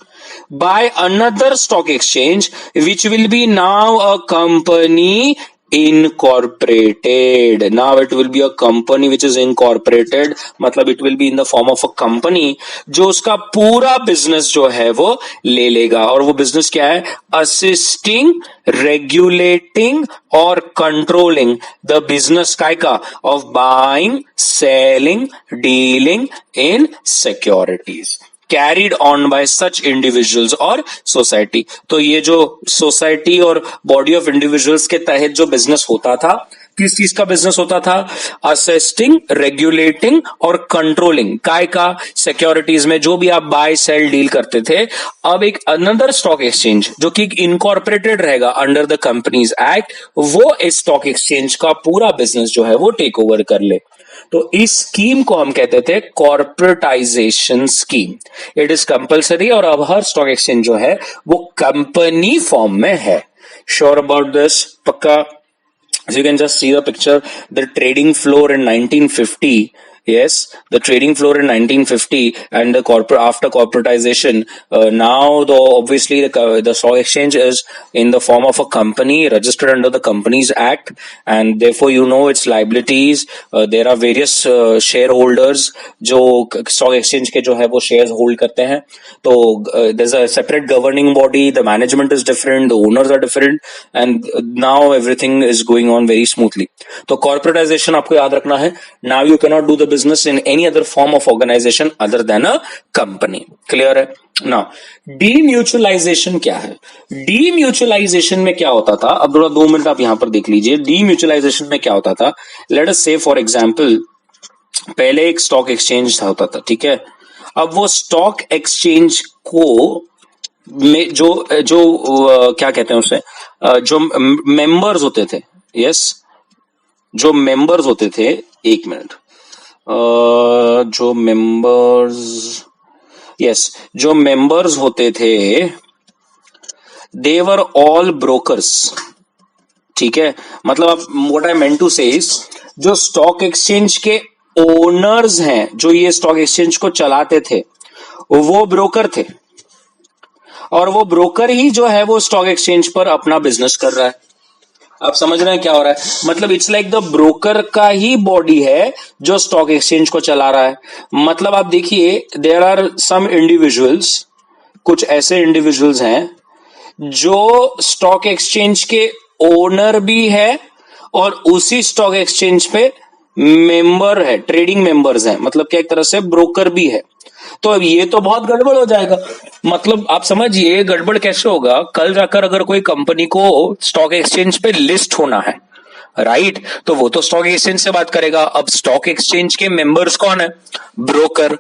by another stock exchange which will be now a company incorporated. Now it will be a company which is incorporated, मतलब it will be in the form of a company जो उसका पूरा business जो है वो ले लेगा। और वो बिजनेस क्या है, असिस्टिंग, रेगुलेटिंग और कंट्रोलिंग द बिजनेस काय का of buying, selling, dealing in securities carried on by such individuals और सोसाइटी। तो ये जो सोसाइटी और बॉडी ऑफ इंडिविजुअल्स के तहत जो बिजनेस होता था, किस चीज का बिजनेस होता था, असिस्टिंग, रेगुलेटिंग और कंट्रोलिंग काय का, सिक्योरिटीज में जो भी आप बाय सेल डील करते थे। अब एक अनदर स्टॉक एक्सचेंज जो कि इनकॉर्पोरेटेड रहेगा अंडर द कंपनीज एक्ट, वो इस स्टॉक एक्सचेंज का पूरा बिजनेस जो है वो टेक ओवर कर ले। तो इस स्कीम को हम कहते थे corporatisation scheme. It is compulsory और अब हर स्टॉक एक्सचेंज जो है वो कंपनी फॉर्म में है। Sure about this? पक्का? So you can just see the picture, the trading floor in 1950. Yes, the trading floor in 1950 and the after corporatization, now obviously the stock exchange is in the form of a company registered under the Companies Act, and therefore you know its liabilities. There are various shareholders जो stock exchange के जो है वो shares hold करते हैं। तो there's a separate governing body, the management is different, the owners are different, and now everything is going on very smoothly. तो corporatization आपको याद रखना है, now you cannot do the business in any other form of organization other than a company. Clear है? Now demutualization क्या है? demutualization में क्या होता था, अब थोड़ा 2 मिनट आप यहां पर देख लीजिए। demutualization में क्या होता था, let us say for example, पहले एक स्टॉक एक्सचेंज होता था, ठीक है। अब वो स्टॉक एक्सचेंज को में जो क्या कहते हैं उसे, जो मेंबर्स होते थे, यस, जो मेंबर्स होते थे, एक मिनट, जो मेंबर्स होते थे, दे वर ऑल ब्रोकर्स, ठीक है। मतलब आप, व्हाट आई मेंट टू से इज, जो स्टॉक एक्सचेंज के ओनर्स हैं, जो ये स्टॉक एक्सचेंज को चलाते थे, वो ब्रोकर थे, और वो ब्रोकर ही जो है वो स्टॉक एक्सचेंज पर अपना बिजनेस कर रहा है। आप समझ रहे हैं क्या हो रहा है? मतलब इट्स लाइक द ब्रोकर का ही बॉडी है जो स्टॉक एक्सचेंज को चला रहा है। मतलब आप देखिए, देयर आर सम इंडिविजुअल्स, कुछ ऐसे इंडिविजुअल्स हैं जो स्टॉक एक्सचेंज के ओनर भी है और उसी स्टॉक एक्सचेंज पे मेंबर है, ट्रेडिंग मेंबर्स हैं, मतलब क्या एक तरह से ब्रोकर भी है। तो अब ये तो बहुत गड़बड़ हो जाएगा। मतलब आप समझिए गड़बड़ कैसे होगा, कल जाकर अगर कोई कंपनी को स्टॉक एक्सचेंज पे लिस्ट होना है, राइट, तो वो तो स्टॉक एक्सचेंज से बात करेगा। अब स्टॉक एक्सचेंज के मेंबर्स कौन है? ब्रोकर।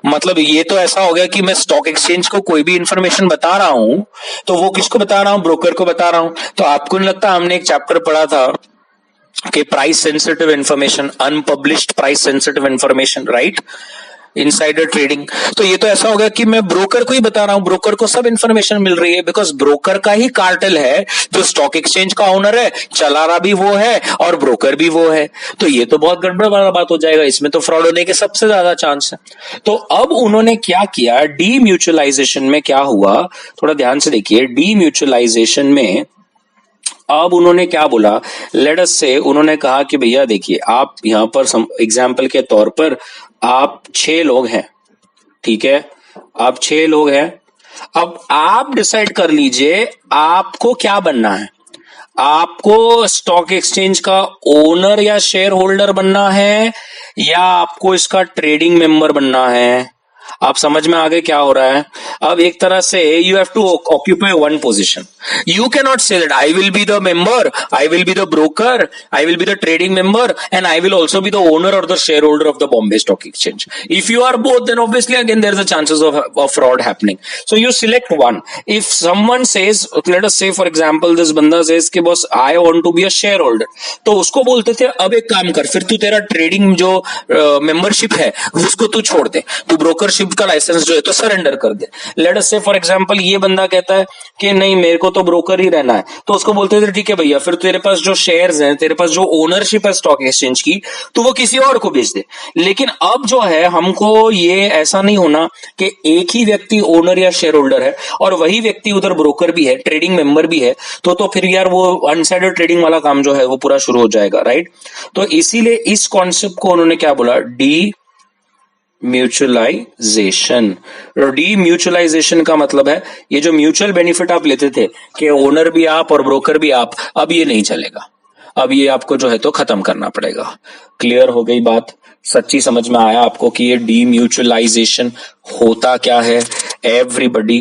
मतलब ये तो ऐसा हो गया कि मैं स्टॉक एक्सचेंज को कोई भी इंफॉर्मेशन बता रहा हूं तो वो किसको बता रहा हूं? ब्रोकर को बता रहा हूं। तो आपको नहीं लगता हमने एक चैप्टर पढ़ा था कि price sensitive information, unpublished price sensitive information, right, insider trading. तो ये तो ऐसा हो गया कि मैं ब्रोकर को ही बता रहा हूं, ब्रोकर को सब इंफॉर्मेशन मिल रही है, बिकॉज ब्रोकर का ही कार्टेल है जो स्टॉक एक्सचेंज का ओनर है, चला रहा भी वो है और ब्रोकर भी वो है। तो ये तो बहुत गड़बड़ वाला बात हो जाएगा, इसमें तो फ्रॉड होने के सबसे ज्यादा चांस है। तो अब उन्होंने क्या किया, डीम्यूचुअलाइजेशन में क्या हुआ, थोड़ा ध्यान से देखिए। डीम्यूचुअलाइजेशन में अब उन्होंने क्या बोला, लेट अस से उन्होंने कहा कि भैया देखिए, आप यहां पर एग्जाम्पल के तौर पर आप 6 लोग हैं, ठीक है, आप 6 लोग हैं। अब आप डिसाइड कर लीजिए आपको क्या बनना है। आपको स्टॉक एक्सचेंज का ओनर या शेयर होल्डर बनना है या आपको इसका ट्रेडिंग मेंबर बनना है। आप समझ में आ गए क्या हो रहा है? अब एक तरह से you have to occupy one position. You can not say that I will be the member, I will be the broker, I will be the trading member and I will also be the owner और the share holder of the Bombay stock exchange. If you are both, then obviously again there is a chances of fraud happening. So you select one. If someone says, let us say for example this बंदा says कि boss I want to be a shareholder, तो उसको बोलते थे अब एक काम कर, फिर तू तेरा ट्रेडिंग जो मेंबरशिप है उसको तू छोड़ दे, तू ब्रोकरशिप का लाइसेंस जो है तो सरेंडर कर दे। लेट अस से फॉर एग्जांपल ये बंदा कहता है कि नहीं मेरे को तो ब्रोकर ही रहना है, तो उसको बोलते थे ठीक है भैया, फिर तेरे पास जो शेयर्स हैं, तेरे पास जो ओनरशिप है स्टॉक एक्सचेंज की, तो वो किसी और को बेच दे। लेकिन अब जो है हमको ये ऐसा नहीं होना कि एक ही व्यक्ति ओनर या शेयर होल्डर है और वही व्यक्ति उधर ब्रोकर भी है, ट्रेडिंग मेंबर भी है, तो फिर यार वो अनसाइडर ट्रेडिंग वाला काम जो है वो पूरा शुरू हो जाएगा, राइट। तो इसीलिए इस कॉन्सेप्ट को उन्होंने क्या बोला, डी म्यूचुअलाइजेशन। डीम्यूचुअलाइजेशन का मतलब है ये जो म्यूचुअल बेनिफिट आप लेते थे कि ओनर भी आप और ब्रोकर भी आप, अब ये नहीं चलेगा, अब ये आपको जो है तो खत्म करना पड़ेगा। क्लियर हो गई बात? सच्ची समझ में आया आपको कि ये डीम्यूचुअलाइजेशन होता क्या है एवरीबॉडी?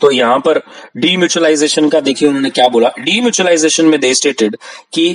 तो यहां पर डीम्यूचुअलाइजेशन का देखिए उन्होंने क्या बोला। डीम्यूचुअलाइजेशन में दे स्टेटेड कि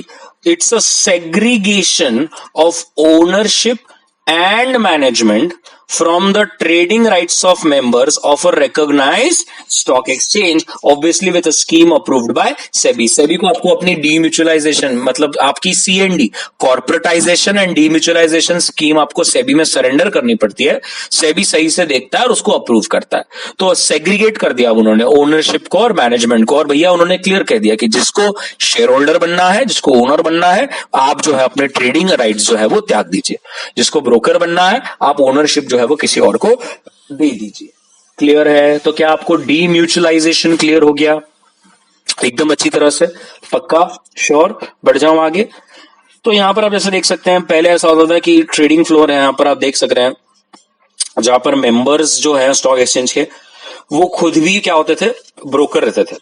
it's a segregation of ownership and management from the trading rights of members of a recognized stock exchange, obviously with a scheme approved by SEBI. SEBI को आपको अपनी डीम्यूचुअलाइजेशन मतलब आपकी CND कॉर्पोरेटाइजेशन एंड डीम्यूचुअलाइजेशन स्कीम आपको SEBI में surrender करनी पड़ती है। SEBI सही से देखता है और उसको अप्रूव करता है। तो सेग्रीगेट कर दिया उन्होंने ओनरशिप को और मैनेजमेंट को, और भैया उन्होंने क्लियर कह दिया कि जिसको शेयर होल्डर बनना है, जिसको ओनर बनना है, आप जो है अपने ट्रेडिंग राइट्स जो है वो त्याग दीजिए। जिसको ब्रोकर बनना है, आप ओनरशिप जो है वो किसी और को दे दीजिए। क्लियर है? तो क्या आपको डीम्यूचुअलाइजेशन क्लियर हो गया एकदम अच्छी तरह से? पक्का? श्योर? बढ़ जाऊं आगे। तो यहां पर आप जैसे देख सकते हैं, पहले ऐसा होता था कि ट्रेडिंग फ्लोर है, यहां पर आप देख सक रहे हैं, जहां पर मेंबर्स जो है स्टॉक एक्सचेंज के वो खुद भी क्या होते थे, ब्रोकर रहते थे।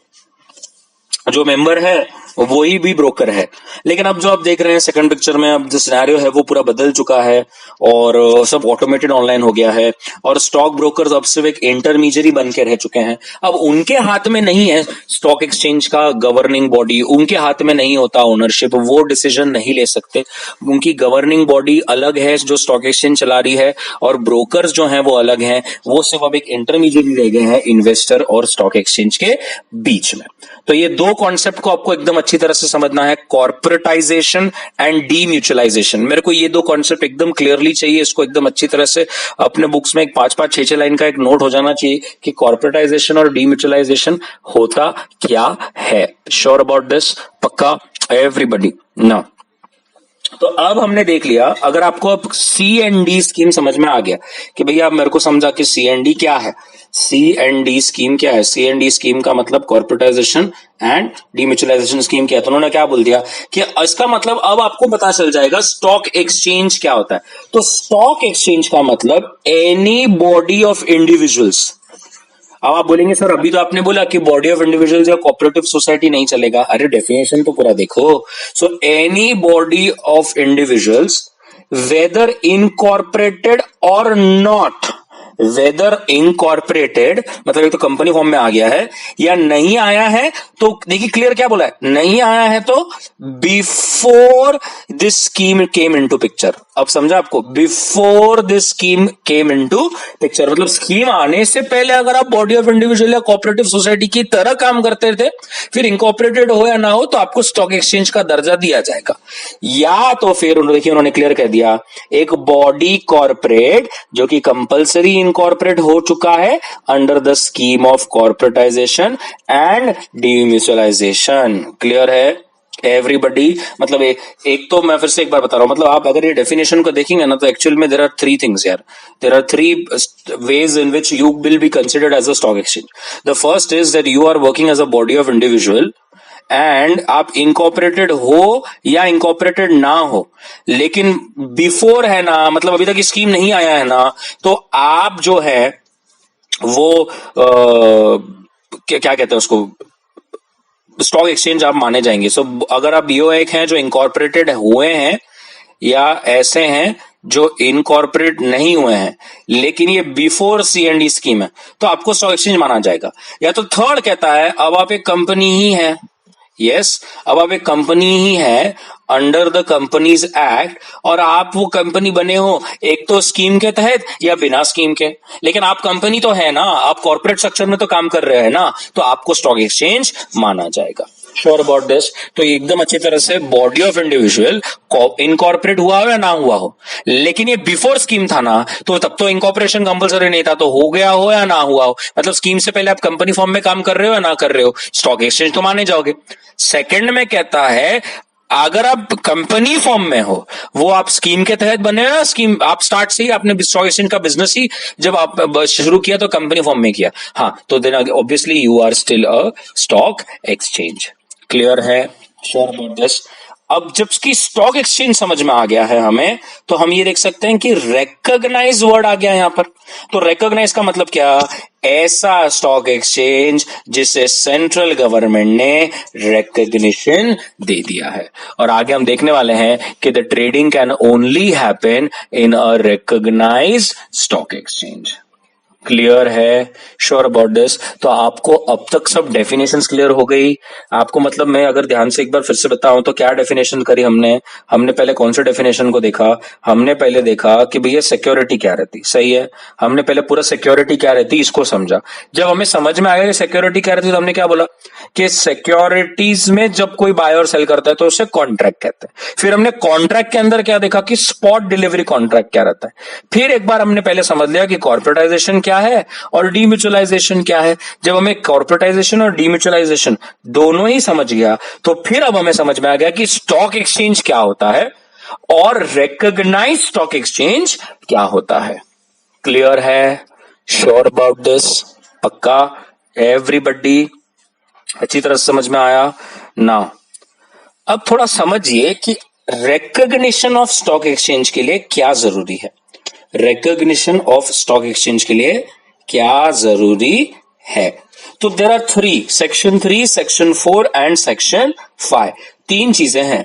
जो मेंबर है वही भी ब्रोकर है। लेकिन अब जो आप देख रहे हैं सेकंड पिक्चर में, अब जो सिनेरियो है वो पूरा बदल चुका है और सब ऑटोमेटेड ऑनलाइन हो गया है और स्टॉक ब्रोकर्स अब सिर्फ एक इंटरमीडियरी बन के रह चुके हैं। अब उनके हाथ में नहीं है स्टॉक एक्सचेंज का गवर्निंग बॉडी, उनके हाथ में नहीं होता ओनरशिप, वो डिसीजन नहीं ले सकते। उनकी गवर्निंग बॉडी अलग है जो स्टॉक एक्सचेंज चला रही है और ब्रोकर्स जो हैं वो अलग हैं, वो सिर्फ अब एक इंटरमीडियरी रह गए हैं इन्वेस्टर और स्टॉक एक्सचेंज के बीच में। तो ये दो कॉन्सेप्ट को आपको एकदम अच्छी तरह से समझना है, कॉर्पोरेटाइजेशन एंड डीम्यूचुअलाइजेशन। मेरे को ये दो कॉन्सेप्ट एकदम क्लियरली चाहिए, इसको एकदम अच्छी तरह से अपने बुक्स में एक 5-5, 6-6 लाइन का एक नोट हो जाना चाहिए कि कॉर्पोरेटाइजेशन और डीम्यूचुअलाइजेशन होता क्या है। Sure about this? पक्का एवरीबॉडी ना? तो अब हमने देख लिया, अगर आपको अब सी एंड डी स्कीम समझ में आ गया कि भैया आप मेरे को समझा कि सी एंड डी क्या है, सी एंड डी स्कीम क्या है, सी एंड डी स्कीम का मतलब कॉर्पोरेटाइजेशन एंड डीम्यूचुअलाइजेशन स्कीम क्या है, तो उन्होंने क्या बोल दिया कि इसका मतलब अब आपको पता चल जाएगा स्टॉक एक्सचेंज क्या होता है। तो स्टॉक एक्सचेंज का मतलब एनी बॉडी ऑफ इंडिविजुअल्स। अब आप बोलेंगे सर अभी तो आपने बोला कि बॉडी ऑफ इंडिविजुअल्स या कोऑपरेटिव सोसाइटी नहीं चलेगा, अरे डेफिनेशन तो पूरा देखो। So any body of individuals weather incorporated और नॉट, वेदर इनकॉर्पोरेटेड मतलब एक तो कंपनी फॉर्म में आ गया है या नहीं आया है, तो देखिए क्लियर क्या बोला है, नहीं आया है तो before this scheme came into picture. अब समझा आपको, before this scheme came into picture मतलब स्कीम आने से पहले अगर आप बॉडी ऑफ इंडिविजुअल या कोऑपरेटिव सोसाइटी की तरह काम करते थे, फिर इनकॉर्पोरेटेड हो या ना हो तो आपको स्टॉक एक्सचेंज का दर्जा दिया जाएगा। या तो फिर देखिए उन्होंने क्लियर कह दिया, एक बॉडी कॉर्पोरेट जो कि कंपल्सरी इनकॉर्पोरेट हो चुका है under the scheme of corporatisation and demutualisation. Clear है एवरीबडी? मतलब एक तो मैं फिर से एक बार बता रहा हूं, मतलब आप अगर ये डेफिनेशन को देखेंगे ना तो एक्चुअल में देयर आर थ्री थिंग्स यार, there are three ways in which you will be considered as a stock exchange. The first is that you are working as a body of individual and आप incorporated हो या incorporated ना हो, लेकिन before है ना, मतलब अभी तक स्कीम नहीं आया है ना, तो आप जो है वो क्या कहते हैं उसको, स्टॉक एक्सचेंज आप माने जाएंगे। सो अगर आप बीओ एक हैं जो इनकॉर्पोरेटेड हुए हैं या ऐसे हैं जो इनकॉर्पोरेट नहीं हुए हैं लेकिन ये before C and D scheme है, तो आपको स्टॉक एक्सचेंज माना जाएगा। या तो थर्ड कहता है अब आप एक कंपनी ही है, यस अब आप एक कंपनी ही है अंडर द कंपनीज एक्ट, और आप वो कंपनी बने हो एक तो स्कीम के तहत या बिना स्कीम के, लेकिन आप कंपनी तो है ना, आप कॉर्पोरेट स्ट्रक्चर में तो काम कर रहे हैं ना, तो आपको स्टॉक एक्सचेंज माना जाएगा। Sure about this? तो एकदम अच्छी तरह से बॉडी ऑफ इंडिविजुअल इनकॉर्पोरेट हुआ हो या ना हुआ हो, लेकिन ये बिफोर स्कीम था ना, तो तब तो इनकॉर्पोरेशन कंपलसरी नहीं था, तो हो गया हो या ना हुआ हो, मतलब स्कीम से पहले आप कंपनी फॉर्म में काम कर रहे हो या ना कर रहे हो, स्टॉक एक्सचेंज तो माने जाओगे। सेकंड में कहता है अगर आप कंपनी फॉर्म में हो, वो आप स्कीम के तहत बने हो, स्कीम आप स्टार्ट से ही आपने स्टॉक एक्सचेंज का बिजनेस ही जब आप शुरू किया तो कंपनी फॉर्म में किया, हाँ, तो then obviously you are still a stock exchange. Clear है? Sure about this? अब जब की स्टॉक एक्सचेंज समझ में आ गया है हमें, तो हम ये देख सकते हैं कि रिकॉग्नाइज वर्ड आ गया यहां पर। तो रिकॉग्नाइज का मतलब क्या, ऐसा स्टॉक एक्सचेंज जिसे सेंट्रल गवर्नमेंट ने रिकॉग्निशन दे दिया है। और आगे हम देखने वाले हैं कि the trading can only happen in a recognised stock exchange. Clear है? Sure about this? तो आपको अब तक सब डेफिनेशंस क्लियर हो गई आपको, मतलब मैं अगर ध्यान से एक बार फिर से बताऊं तो क्या डेफिनेशन करी हमने पहले कौन से डेफिनेशन को देखा, हमने पहले देखा कि भैया सिक्योरिटी क्या रहती, सही है, हमने पहले पूरा सिक्योरिटी क्या रहती इसको समझा। जब हमें समझ में आया कि सिक्योरिटी क्या रहती तो हमने क्या बोला कि सिक्योरिटीज में जब कोई बाय और सेल करता है तो उसे कॉन्ट्रैक्ट कहते हैं। फिर हमने कॉन्ट्रैक्ट के अंदर क्या देखा कि स्पॉट डिलीवरी कॉन्ट्रैक्ट क्या रहता है। फिर एक बार हमने पहले समझ लिया कि कॉर्पोरेटाइजेशन क्या है और डीम्यूचुअलाइजेशन क्या है। जब हमें कॉर्पोरेटाइजेशन और डीम्यूचुअलाइजेशन दोनों ही समझ गया तो फिर अब हमें समझ में आ गया कि स्टॉक एक्सचेंज क्या होता है और रिकॉग्नाइज्ड स्टॉक एक्सचेंज क्या होता है। क्लियर है? Sure about this? पक्का? एवरीबॉडी अच्छी तरह से समझ में आया ना? अब थोड़ा समझिए कि रिकॉग्निशन ऑफ स्टॉक एक्सचेंज के लिए क्या जरूरी है। रिकॉग्निशन ऑफ स्टॉक एक्सचेंज के लिए क्या जरूरी है? तो there are three, section 3, section 4 and section 5, तीन चीजें हैं।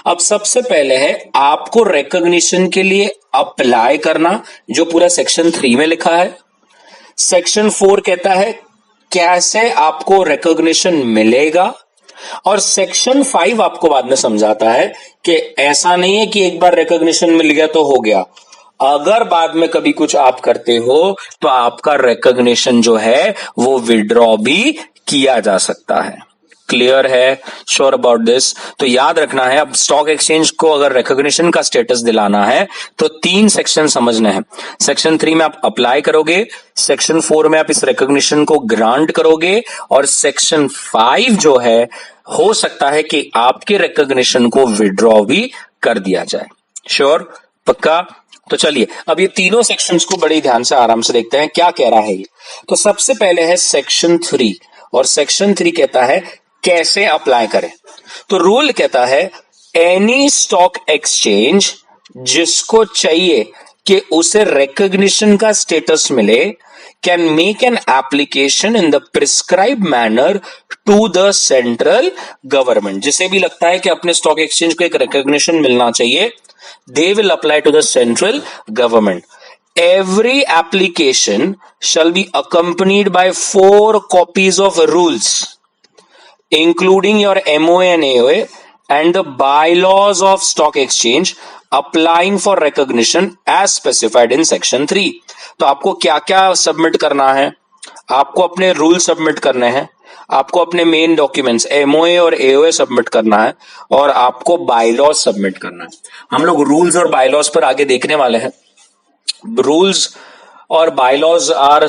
अब सबसे पहले है आपको रिकॉग्निशन के लिए अप्लाई करना, जो पूरा सेक्शन 3 में लिखा है। सेक्शन 4 कहता है कैसे आपको रिकॉग्निशन मिलेगा, और सेक्शन 5 आपको बाद में समझाता है कि ऐसा नहीं है कि एक बार रिकॉग्निशन मिल गया तो हो गया, अगर बाद में कभी कुछ आप करते हो तो आपका रिकॉग्निशन जो है वो विड्रॉ भी किया जा सकता है। क्लियर है? Sure about this? तो याद रखना है, अब स्टॉक एक्सचेंज को अगर रिकॉग्निशन का स्टेटस दिलाना है तो 3 सेक्शन समझने हैं। सेक्शन 3 में आप अप्लाई करोगे, सेक्शन 4 में आप इस रिकॉग्निशन को ग्रांट करोगे, और सेक्शन 5 जो है हो सकता है कि आपके रिकॉग्निशन को विड्रॉ भी कर दिया जाए। श्योर, पक्का? तो चलिए अब ये तीनों सेक्शंस को बड़े ध्यान से आराम से देखते हैं क्या कह रहा है ये। तो सबसे पहले है सेक्शन 3, और सेक्शन 3 कहता है कैसे अप्लाई करें। तो रूल कहता है एनी स्टॉक एक्सचेंज जिसको चाहिए कि उसे रिकॉग्निशन का स्टेटस मिले can make an application in the prescribe manner to the central government. जिसे भी लगता है कि अपने स्टॉक एक्सचेंज को एक रिकॉग्निशन मिलना चाहिए, they will apply to the central government. Every application shall be accompanied by 4 copies of rules, including your MOA and AOA and the bylaws of stock exchange applying for recognition as specified in section 3. तो आपको क्या क्या submit करना है? आपको अपने rule submit करने हैं, आपको अपने मेन डॉक्यूमेंट्स एमओए और एओए सबमिट करना है, और आपको बायलॉज सबमिट करना है। हम लोग रूल्स और बायलॉज पर आगे देखने वाले हैं। रूल्स और बायलॉज आर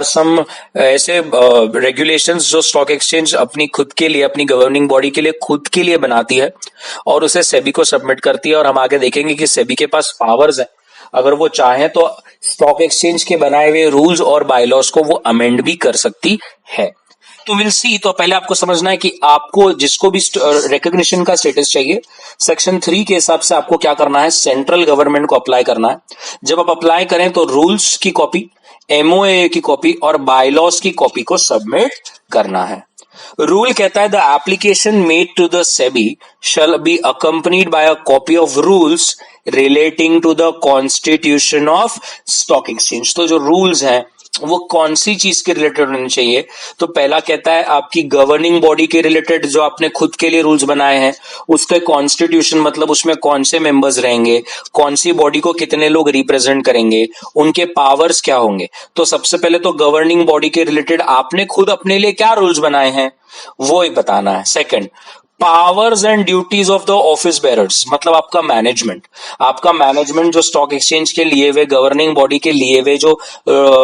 सम ऐसे रेगुलेशंस जो स्टॉक एक्सचेंज अपनी खुद के लिए, अपनी गवर्निंग बॉडी के लिए खुद के लिए बनाती है और उसे सेबी को सबमिट करती है। और हम आगे देखेंगे कि सेबी के पास पावर्स है, अगर वो चाहे तो स्टॉक एक्सचेंज के बनाए हुए रूल्स और बायलॉज को वो अमेंड भी कर सकती है। तो विल सी। तो पहले आपको समझना है कि आपको जिसको भी रिकॉग्निशन का स्टेटस चाहिए, सेक्शन 3 के हिसाब से आपको क्या करना है, सेंट्रल गवर्नमेंट को अप्लाई करना है। जब आप अप्लाई करें तो रूल्स की कॉपी, एमओए की कॉपी और बायलॉज की कॉपी को सबमिट करना है। रूल कहता है the application made to the SEBI shall be accompanied by a copy of rules relating to the constitution of stock exchange. तो जो रूल्स हैं वो कौन सी चीज के रिलेटेड होने चाहिए? तो पहला कहता है आपकी गवर्निंग बॉडी के रिलेटेड, जो आपने खुद के लिए रूल्स बनाए हैं उसके कॉन्स्टिट्यूशन, मतलब उसमें कौन से मेंबर्स रहेंगे, कौन सी बॉडी को कितने लोग रिप्रेजेंट करेंगे, उनके पावर्स क्या होंगे। तो सबसे पहले तो गवर्निंग बॉडी के रिलेटेड आपने खुद अपने लिए क्या रूल्स बनाए हैं वो ही बताना है। Second, powers and duties of the office bearers, मतलब आपका मैनेजमेंट जो स्टॉक एक्सचेंज के लिए हुए, गवर्निंग बॉडी के लिए हुए जो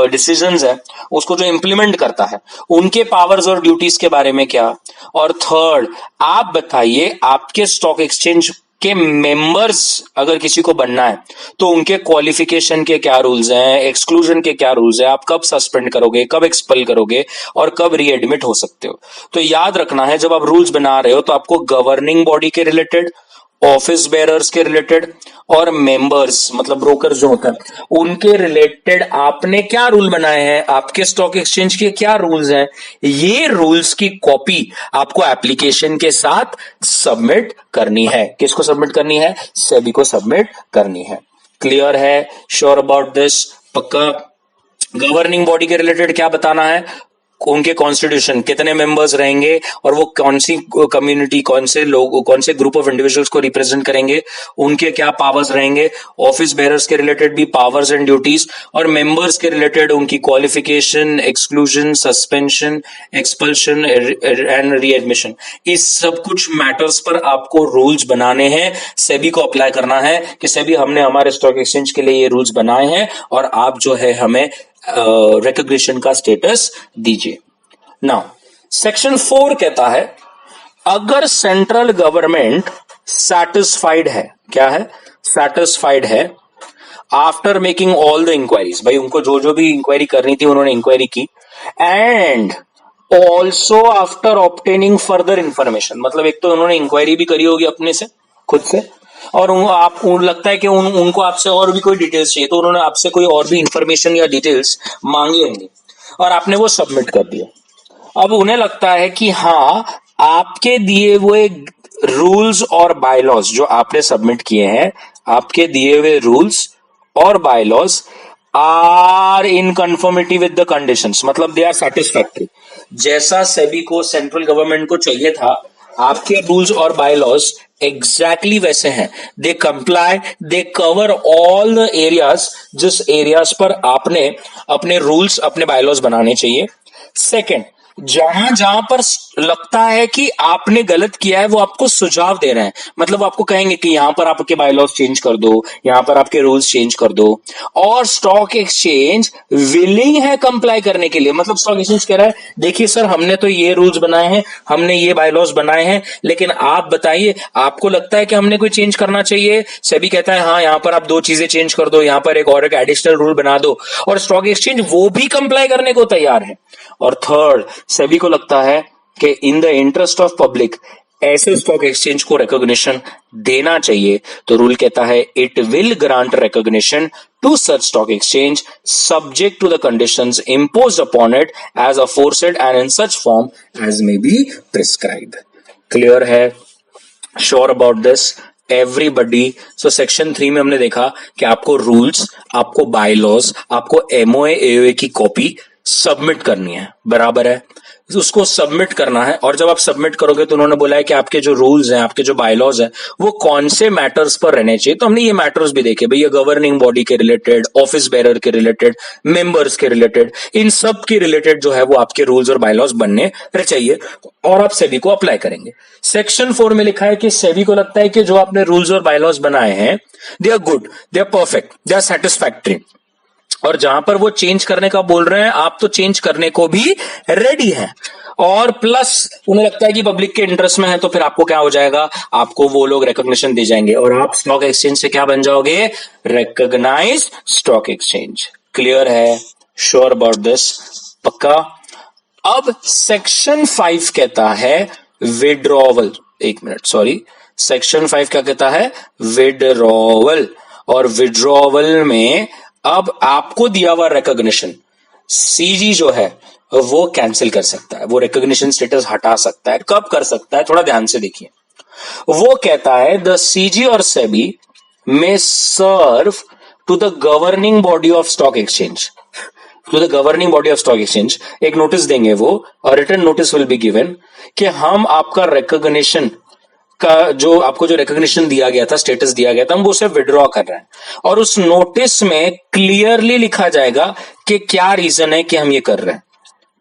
डिसीजंस है उसको जो इंप्लीमेंट करता है, उनके पावर्स और ड्यूटीज के बारे में क्या। और थर्ड, आप बताइए आपके स्टॉक एक्सचेंज के मेंबर्स अगर किसी को बनना है तो उनके क्वालिफिकेशन के क्या रूल्स हैं, एक्सक्लूजन के क्या रूल्स हैं, आप कब सस्पेंड करोगे, कब एक्सपेल करोगे और कब रीएडमिट हो सकते हो। तो याद रखना है जब आप रूल्स बना रहे हो तो आपको गवर्निंग बॉडी के रिलेटेड, ऑफिस बेरर्स के रिलेटेड और मेंबर्स मतलब ब्रोकर जो होता है उनके रिलेटेड आपने क्या रूल बनाए हैं, आपके स्टॉक एक्सचेंज के क्या रूल्स हैं, ये रूल्स की कॉपी आपको एप्लीकेशन के साथ सबमिट करनी है। किसको सबमिट करनी है? सेबी को सबमिट करनी है। क्लियर है? Sure about this? पक्का? गवर्निंग बॉडी के रिलेटेड क्या बताना है, उनके कॉन्स्टिट्यूशन, कितने मेंबर्स रहेंगे और वो कौन सी कम्युनिटी, कौन से लोग, कौन से ग्रुप ऑफ इंडिविजुअल्स को रिप्रेजेंट करेंगे, उनके क्या पावर्स रहेंगे। ऑफिस बेरर्स के रिलेटेड भी पावर्स एंड ड्यूटीज, और मेंबर्स के रिलेटेड उनकी qualification, exclusion, suspension, expulsion and readmission. इस सब कुछ मैटर्स पर आपको रूल्स बनाने हैं, सेबी को अप्लाई करना है कि सेबी हमने हमारे स्टॉक एक्सचेंज के लिए ये रूल्स बनाए हैं और आप जो है हमें रिकॉग्निशन का स्टेटस दीजिए। नाउ सेक्शन 4 कहता है अगर सेंट्रल गवर्नमेंट सैटिस्फाइड है, क्या है? सैटिस्फाइड है after making all the inquiries, भाई उनको जो जो भी इंक्वायरी करनी थी उन्होंने इंक्वायरी की, and also after obtaining further information, मतलब एक तो उन्होंने इंक्वायरी भी करी होगी अपने से, खुद से, और आपको लगता है कि उनको आपसे और भी कोई डिटेल्स चाहिए तो उन्होंने आपसे कोई और भी इंफॉर्मेशन या डिटेल्स मांगी होंगी और आपने वो सबमिट कर दिया। अब उन्हें लगता है कि हाँ आपके दिए हुए रूल्स और बायलॉज जो आपने सबमिट किए हैं, आपके दिए हुए रूल्स और bylaws are in conformity with the conditions, मतलब दे आर सैटिस्फैक्टरी, जैसा सेबी को, सेंट्रल गवर्नमेंट को चाहिए था आपके रूल्स और बायलॉज एग्जैक्टली वैसे हैं। They comply, they cover all the areas जिस एरियाज पर आपने अपने रूल्स, अपने बायलॉज बनाने चाहिए। सेकंड, जहां जहां पर लगता है कि आपने गलत किया है, वो आपको सुझाव दे रहे हैं, मतलब आपको कहेंगे कि यहां पर आपके बायलॉज चेंज कर दो, यहां पर आपके रूल्स चेंज कर दो, और स्टॉक एक्सचेंज विलिंग है कंप्लाई करने के लिए। मतलब स्टॉक एक्सचेंज कह रहा है देखिए सर, हमने तो ये रूल्स बनाए हैं, हमने ये बायलॉज बनाए हैं, लेकिन आप बताइए आपको लगता है कि हमने कोई चेंज करना चाहिए? सेबी कहता है हाँ, यहां पर आप 2 चीजें चेंज कर दो, यहां पर एक एडिशनल रूल बना दो, और स्टॉक एक्सचेंज वो भी कंप्लाई करने को तैयार है। और थर्ड, सेबी को लगता है कि in the interest of public ऐसे स्टॉक एक्सचेंज को रिकॉग्निशन देना चाहिए, तो रूल कहता है it will grant recognition to such stock exchange subject to the conditions imposed upon it as aforesaid and in such form as may be prescribed। Clear है? Sure about this everybody? So section 3 में हमने देखा कि आपको rules, आपको bylaws, आपको MOA AOA की copy submit करनी है, बराबर है, उसको सबमिट करना है। और जब आप सबमिट करोगे तो उन्होंने बोला है कि आपके जो रूल्स हैं, आपके जो बायलॉज हैं, वो कौन से मैटर्स पर रहने चाहिए। तो हमने ये मैटर्स भी देखे, भैया गवर्निंग बॉडी के रिलेटेड, ऑफिस बेरर के रिलेटेड, मेंबर्स के रिलेटेड, इन सब के रिलेटेड जो है वो आपके रूल्स और बायलॉज बनने चाहिए, और आप सेबी को अप्लाई करेंगे। सेक्शन 4 में लिखा है कि सेबी को लगता है कि जो आपने रूल्स और बायलॉज बनाए हैं they are good, they are perfect, they are satisfactory, और जहां पर वो चेंज करने का बोल रहे हैं आप तो चेंज करने को भी रेडी हैं, और प्लस उन्हें लगता है कि पब्लिक के इंटरेस्ट में है, तो फिर आपको क्या हो जाएगा, आपको वो लोग रिकॉग्निशन दे जाएंगे और आप स्टॉक एक्सचेंज से क्या बन जाओगे, रिकॉग्नाइज्ड स्टॉक एक्सचेंज। क्लियर है? Sure about this? पक्का? अब सेक्शन 5 कहता है विड्रॉवल। एक मिनट, सॉरी, सेक्शन 5 क्या कहता है? विड्रॉवल। और विड्रॉवल में अब आपको दिया हुआ रिकॉग्निशन सीजी जो है वो कैंसिल कर सकता है, वो रिकॉग्निशन स्टेटस हटा सकता है। कब कर सकता है, थोड़ा ध्यान से देखिए। वो कहता है द सीजी और सेबी में serve to the governing body of stock exchange, to the governing body of stock exchange एक नोटिस देंगे वो, और return notice will be given कि हम आपका रिकॉग्निशन का जो आपको जो रिकॉग्निशन दिया गया था, स्टेटस दिया गया था, हम वो उसे विड्रॉ कर रहे हैं। और उस नोटिस में क्लियरली लिखा जाएगा कि क्या रीजन है कि हम ये कर रहे हैं।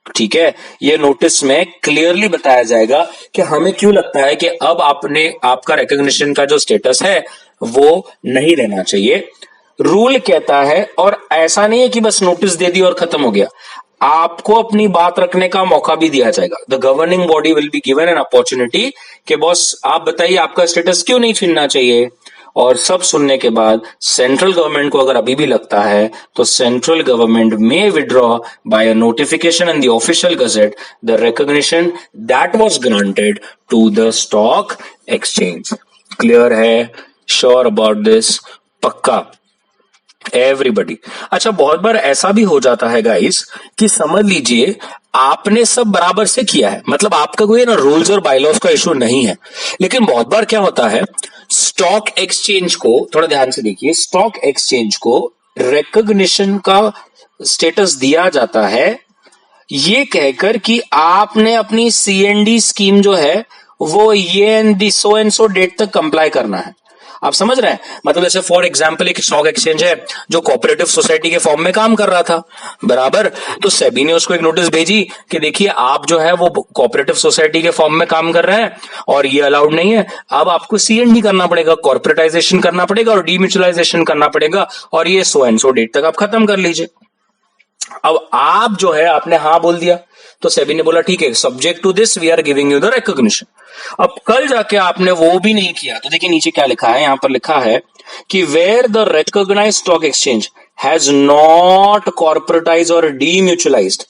ठीक है, ये नोटिस में क्लियरली बताया जाएगा कि हमें क्यों लगता है कि अब आपका रिकॉग्निशन का जो स्टेटस है वो नहीं रहना चाहिए। रूल कहता है, और ऐसा नहीं है कि बस नोटिस दे दी और खत्म हो गया, आपको अपनी बात रखने का मौका भी दिया जाएगा। The governing body will be given an opportunity कि बॉस आप बताइए आपका स्टेटस क्यों नहीं छीनना चाहिए। और सब सुनने के बाद सेंट्रल गवर्नमेंट को अगर अभी भी लगता है तो सेंट्रल गवर्नमेंट में withdraw by a notification in the official gazette the recognition that was granted to the stock exchange. Clear है? Sure about this? पक्का? एवरीबडी? अच्छा, बहुत बार ऐसा भी हो जाता है गाइस कि समझ लीजिए आपने सब बराबर से किया है, मतलब आपका कोई ना रूल्स और बायलॉज का इशू नहीं है, लेकिन बहुत बार क्या होता है, स्टॉक एक्सचेंज को, थोड़ा ध्यान से देखिए, स्टॉक एक्सचेंज को रिकॉग्निशन का स्टेटस दिया जाता है ये कहकर कि आपने अपनी सीएनडी स्कीम जो है वो ये एंड सो डेट तक कंप्लाई करना है। आप समझ रहे हैं? मतलब जैसे फॉर एग्जांपल एक स्टॉक एक्सचेंज है जो कोऑपरेटिव सोसाइटी के फॉर्म में काम कर रहा था, बराबर, तो सेबी ने उसको एक नोटिस भेजी कि देखिए आप जो है वो कोऑपरेटिव सोसाइटी के फॉर्म में काम कर रहे हैं और ये अलाउड नहीं है, अब आपको सीएनडी करना पड़ेगा, कॉर्पोरेटाइजेशन करना पड़ेगा और डीम्यूचुअलाइजेशन करना पड़ेगा, और ये सो एंड सो डेट तक आप खत्म कर लीजिए। अब आप जो है आपने हाँ बोल दिया, तो सेबी ने बोला ठीक है, subject to this we are giving you the recognition. अब कल जाके आपने वो भी नहीं किया, तो देखिए नीचे क्या लिखा है, यहां पर लिखा है कि where the recognised stock exchange has not corporatise और डीम्यूचुअलाइज्ड,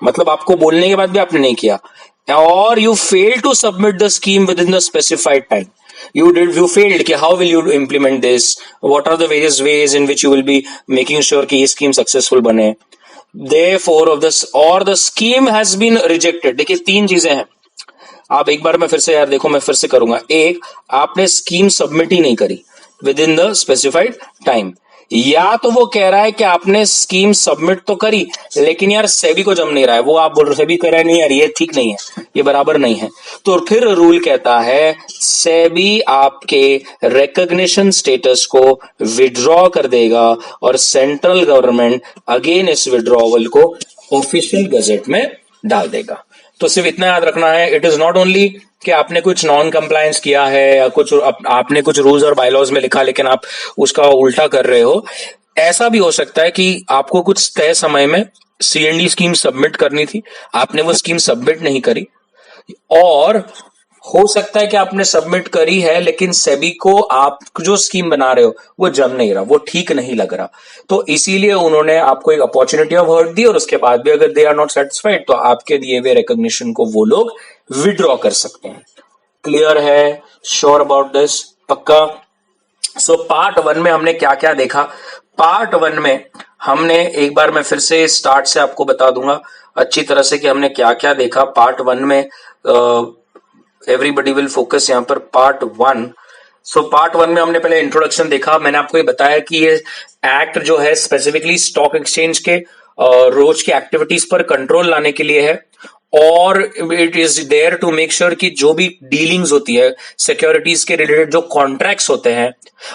मतलब आपको बोलने के बाद भी आपने नहीं किया, और you fail to submit the scheme within the specified time, you failed कि how will you implement this, what are the various ways in which you will be making sure कि ये स्कीम सक्सेसफुल बने, therefore of this or the scheme has been rejected। देखिए 3 चीजें हैं, आप एक बार मैं फिर से यार देखो, मैं फिर से करूंगा। एक, आपने स्कीम सबमिट ही नहीं करी with in the specified time, या तो वो कह रहा है कि आपने स्कीम सबमिट तो करी लेकिन यार सेबी को जम नहीं रहा है, वो आप बोल रहे सेबी कह रहा है नहीं यार ये ठीक नहीं है, ये बराबर नहीं है, तो फिर रूल कहता है सेबी आपके रिकॉग्निशन स्टेटस को विड्रॉ कर देगा और सेंट्रल गवर्नमेंट अगेन इस विड्रॉवल को ऑफिशियल गजेट में डाल देगा। तो सिर्फ इतना याद रखना है, इट इज नॉट ओनली कि आपने कुछ नॉन कंप्लायंस किया है या कुछ आपने कुछ रूल्स और बायलॉज में लिखा लेकिन आप उसका उल्टा कर रहे हो। ऐसा भी हो सकता है कि आपको कुछ तय समय में सीएनडी स्कीम सबमिट करनी थी, आपने वो स्कीम सबमिट नहीं करी, और हो सकता है कि आपने सबमिट करी है लेकिन सेबी को आप जो स्कीम बना रहे हो वो जम नहीं रहा, वो ठीक नहीं लग रहा, तो इसीलिए उन्होंने आपको एक अपॉर्चुनिटी ऑफ हर्ट दी और उसके बाद भी अगर दे आर नॉट सेटिस्फाइड तो आपके दिए हुए रिकॉग्निशन को वो लोग विड्रॉ कर सकते हैं। क्लियर है? Sure about this? पक्का? सो पार्ट 1 में हमने क्या क्या देखा? पार्ट 1 में हमने, एक बार मैं फिर से स्टार्ट से आपको बता दूंगा अच्छी तरह से कि हमने क्या क्या देखा पार्ट 1 में। एवरीबडी विल फोकस यहाँ पर पार्ट 1। सो पार्ट 1 में हमने पहले इंट्रोडक्शन देखा। मैंने आपको ये बताया कि ये एक्ट जो है स्पेसिफिकली स्टॉक एक्सचेंज के रोज की एक्टिविटीज पर कंट्रोल लाने के लिए है, और it is there to make sure कि जो भी डीलिंग्स होती है सिक्योरिटीज के रिलेटेड जो कॉन्ट्रैक्ट्स होते हैं,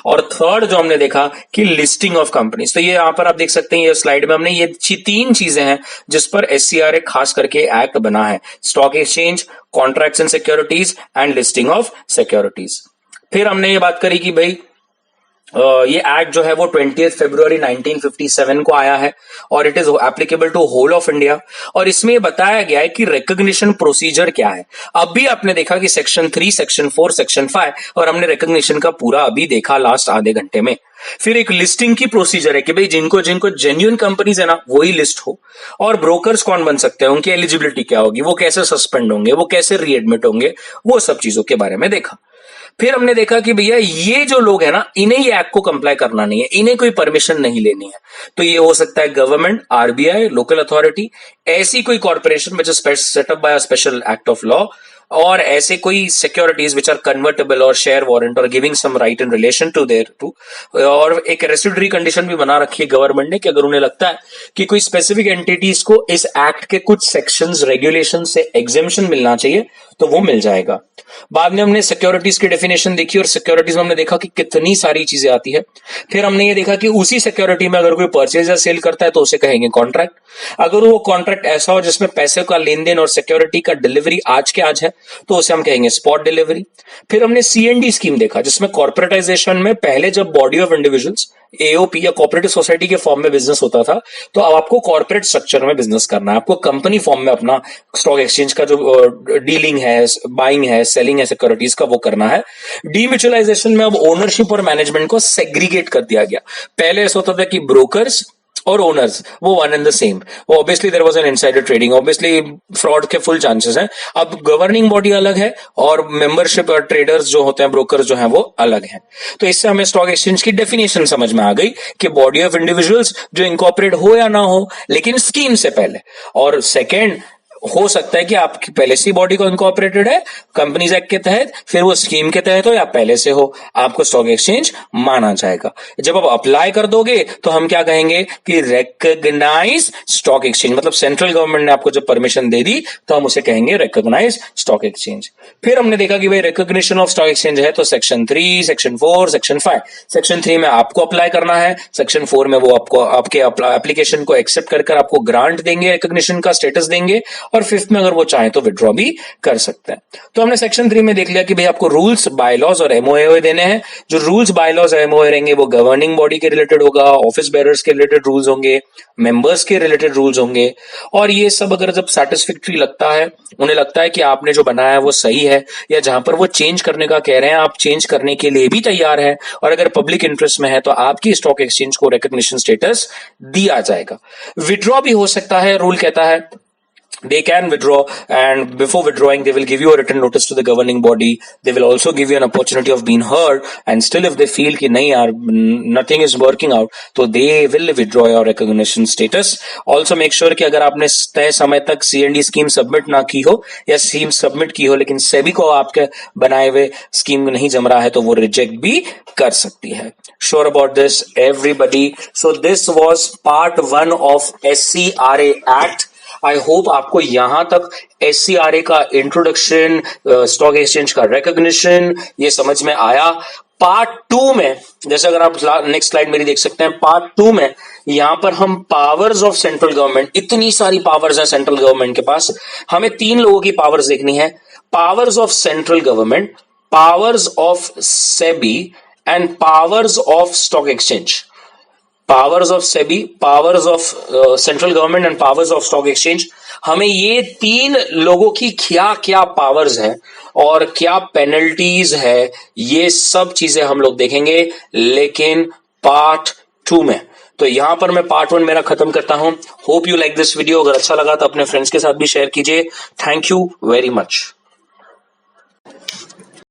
और थर्ड जो हमने देखा कि लिस्टिंग ऑफ कंपनीज। तो ये यहां पर आप देख सकते हैं, ये स्लाइड में हमने ये 3 चीजें हैं जिस पर एससीआरए खास करके एक्ट बना है: stock exchange, contracts and securities and listing of securities. फिर हमने ये बात करी कि भाई ये एक्ट जो है वो 20 फरवरी 1957 को आया है और it is applicable to whole of India, और इसमें बताया गया है कि रिकॉग्निशन प्रोसीजर क्या है। अभी आपने देखा कि सेक्शन 3, सेक्शन 4, सेक्शन 5, और हमने रिकॉग्निशन का पूरा अभी देखा लास्ट आधे घंटे में। फिर एक लिस्टिंग की प्रोसीजर है कि भाई जिनको जिनको जेन्युइन कंपनीज है ना वही लिस्ट हो, और ब्रोकर्स कौन बन सकते हैं, उनकी एलिजिबिलिटी क्या होगी, वो कैसे सस्पेंड होंगे, वो कैसे रीएडमिट होंगे, वो सब चीजों के बारे में देखा। फिर हमने देखा कि भैया ये जो लोग हैं ना, इन्हें ये एक्ट को कंप्लाई करना नहीं है, इन्हें कोई परमिशन नहीं लेनी है। तो ये हो सकता है गवर्नमेंट, आरबीआई, लोकल अथॉरिटी, ऐसी कोई corporation which is set up by a special act of law, और ऐसे कोई सिक्योरिटीज विच आर कन्वर्टेबल और शेयर वारंट और giving some right in relation to thereto. और एक रेस्ट्रिक्टरी कंडीशन भी बना रखी है गवर्नमेंट ने कि अगर उन्हें लगता है कि कोई स्पेसिफिक एंटिटीज को इस एक्ट के कुछ सेक्शंस, रेगुलेशन से एग्जेम्पशन मिलना चाहिए तो वो मिल जाएगा। बाद में हमने सिक्योरिटीज की डेफिनेशन देखी, और सिक्योरिटीज में हमने देखा कि कितनी सारी चीजें आती है। फिर हमने ये देखा कि उसी सिक्योरिटी में अगर कोई परचेज या सेल करता है तो उसे कहेंगे कॉन्ट्रैक्ट। अगर वो कॉन्ट्रैक्ट ऐसा हो जिसमें पैसे का लेन देन और सिक्योरिटी का डिलीवरी आज के आज है तो उसे हम कहेंगे स्पॉट डिलीवरी। फिर हमने सीएनडी स्कीम देखा जिसमें कॉर्पोरेटाइजेशन में पहले जब बॉडी ऑफ इंडिविजुअल्स, एओपी या कोऑपरेटिव सोसाइटी के फॉर्म में बिजनेस होता था, तो अब आपको कॉर्पोरेट स्ट्रक्चर में बिजनेस करना है, आपको कंपनी फॉर्म में अपना स्टॉक एक्सचेंज का जो डीलिंग है, बाइंग है, सेलिंग है सिक्योरिटीज का, वो करना है। डीम्यूचुअलाइजेशन में अब ओनरशिप और मैनेजमेंट को सेग्रीगेट कर दिया गया। पहले ऐसा होता था कि ब्रोकर्स और ओनर्स वो वन एंड द सेम, वो obviously there was an insider trading, obviously fraud के फुल चांसेस हैं। अब गवर्निंग बॉडी अलग है और मेंबरशिप और ट्रेडर्स जो होते हैं, ब्रोकर्स जो हैं, वो अलग हैं। तो इससे हमें स्टॉक एक्सचेंज की डेफिनेशन समझ में आ गई कि बॉडी ऑफ इंडिविजुअल्स जो इनकॉर्पोरेट हो या ना हो लेकिन स्कीम से पहले, और सेकेंड हो सकता है कि आपकी पहले से बॉडी को इनकॉर्पोरेटेड है कंपनीज एक्ट के तहत, फिर वो स्कीम के तहत हो या पहले से हो, आपको स्टॉक एक्सचेंज माना जाएगा। जब आप अप्लाई कर दोगे तो हम क्या कहेंगे कि रिकॉग्नाइज स्टॉक एक्सचेंज, मतलब सेंट्रल गवर्नमेंट ने आपको जब परमिशन दे दी तो हम उसे कहेंगे रिकॉग्नाइज स्टॉक एक्सचेंज। फिर हमने देखा कि भाई रिकॉग्निशन ऑफ स्टॉक एक्सचेंज है तो सेक्शन 3, सेक्शन 4, सेक्शन 5। सेक्शन 3 में आपको अप्लाई करना है, सेक्शन 4 में वो आपको आपके एप्लीकेशन को एक्सेप्ट कर आपको ग्रांट देंगे, रिकॉग्निशन का स्टेटस देंगे, और 5th में अगर वो चाहे तो विड्रॉ भी कर सकते हैं। तो हमने सेक्शन 3 में देख लिया कि भाई आपको रूल्स, बायलॉज और एमओए देने हैं। जो रूल्स, बायलॉज और एमओए रहेंगे वो गवर्निंग बॉडी के रिलेटेड होगा, ऑफिस बेरर्स के रिलेटेड रूल्स होंगे, मेंबर्स के रिलेटेड रूल्स होंगे, और ये सब अगर जब सैटिस्फैक्टरी लगता है, उन्हें लगता है कि आपने जो बनाया है वो सही है, या जहां पर वो चेंज करने का कह रहे हैं आप चेंज करने के लिए भी तैयार है, और अगर पब्लिक इंटरेस्ट में है तो आपकी स्टॉक एक्सचेंज को रिकॉग्निशन स्टेटस दिया जाएगा। विड्रॉ भी हो सकता है, रूल कहता है they can withdraw, and before withdrawing they will give you a written notice to the governing body. They will also give you an opportunity of being heard, and still if they feel कि नहीं यार nothing is working out तो they will withdraw your recognition status. Also make sure कि अगर आपने तय समय तक CND स्कीम सबमिट ना की हो या स्कीम सबमिट की हो लेकिन सेबी को आपके बनाए हुए स्कीम नहीं जम रहा है तो वो रिजेक्ट भी कर सकती है। Sure about this everybody? So this was part 1 of SCRA Act. I hope आपको यहां तक एससीआरए का इंट्रोडक्शन, स्टॉक एक्सचेंज का रिकॉग्निशन ये समझ में आया। पार्ट 2 में, जैसे अगर आप नेक्स्ट स्लाइड मेरी देख सकते हैं, पार्ट 2 में यहां पर हम पावर्स ऑफ सेंट्रल गवर्नमेंट, इतनी सारी पावर्स है सेंट्रल गवर्नमेंट के पास, हमें 3 लोगों की पावर्स देखनी है, powers of central government, powers of SEBI and powers of stock exchange. Powers of SEBI, powers of central government and powers of stock exchange, हमें ये 3 लोगों की क्या क्या पावर्स है और क्या पेनल्टीज है, ये सब चीजें हम लोग देखेंगे, लेकिन पार्ट 2 में। तो यहां पर मैं पार्ट 1 मेरा खत्म करता हूं। Hope you like this video. अगर अच्छा लगा तो अपने फ्रेंड्स के साथ भी शेयर कीजिए। Thank you very much.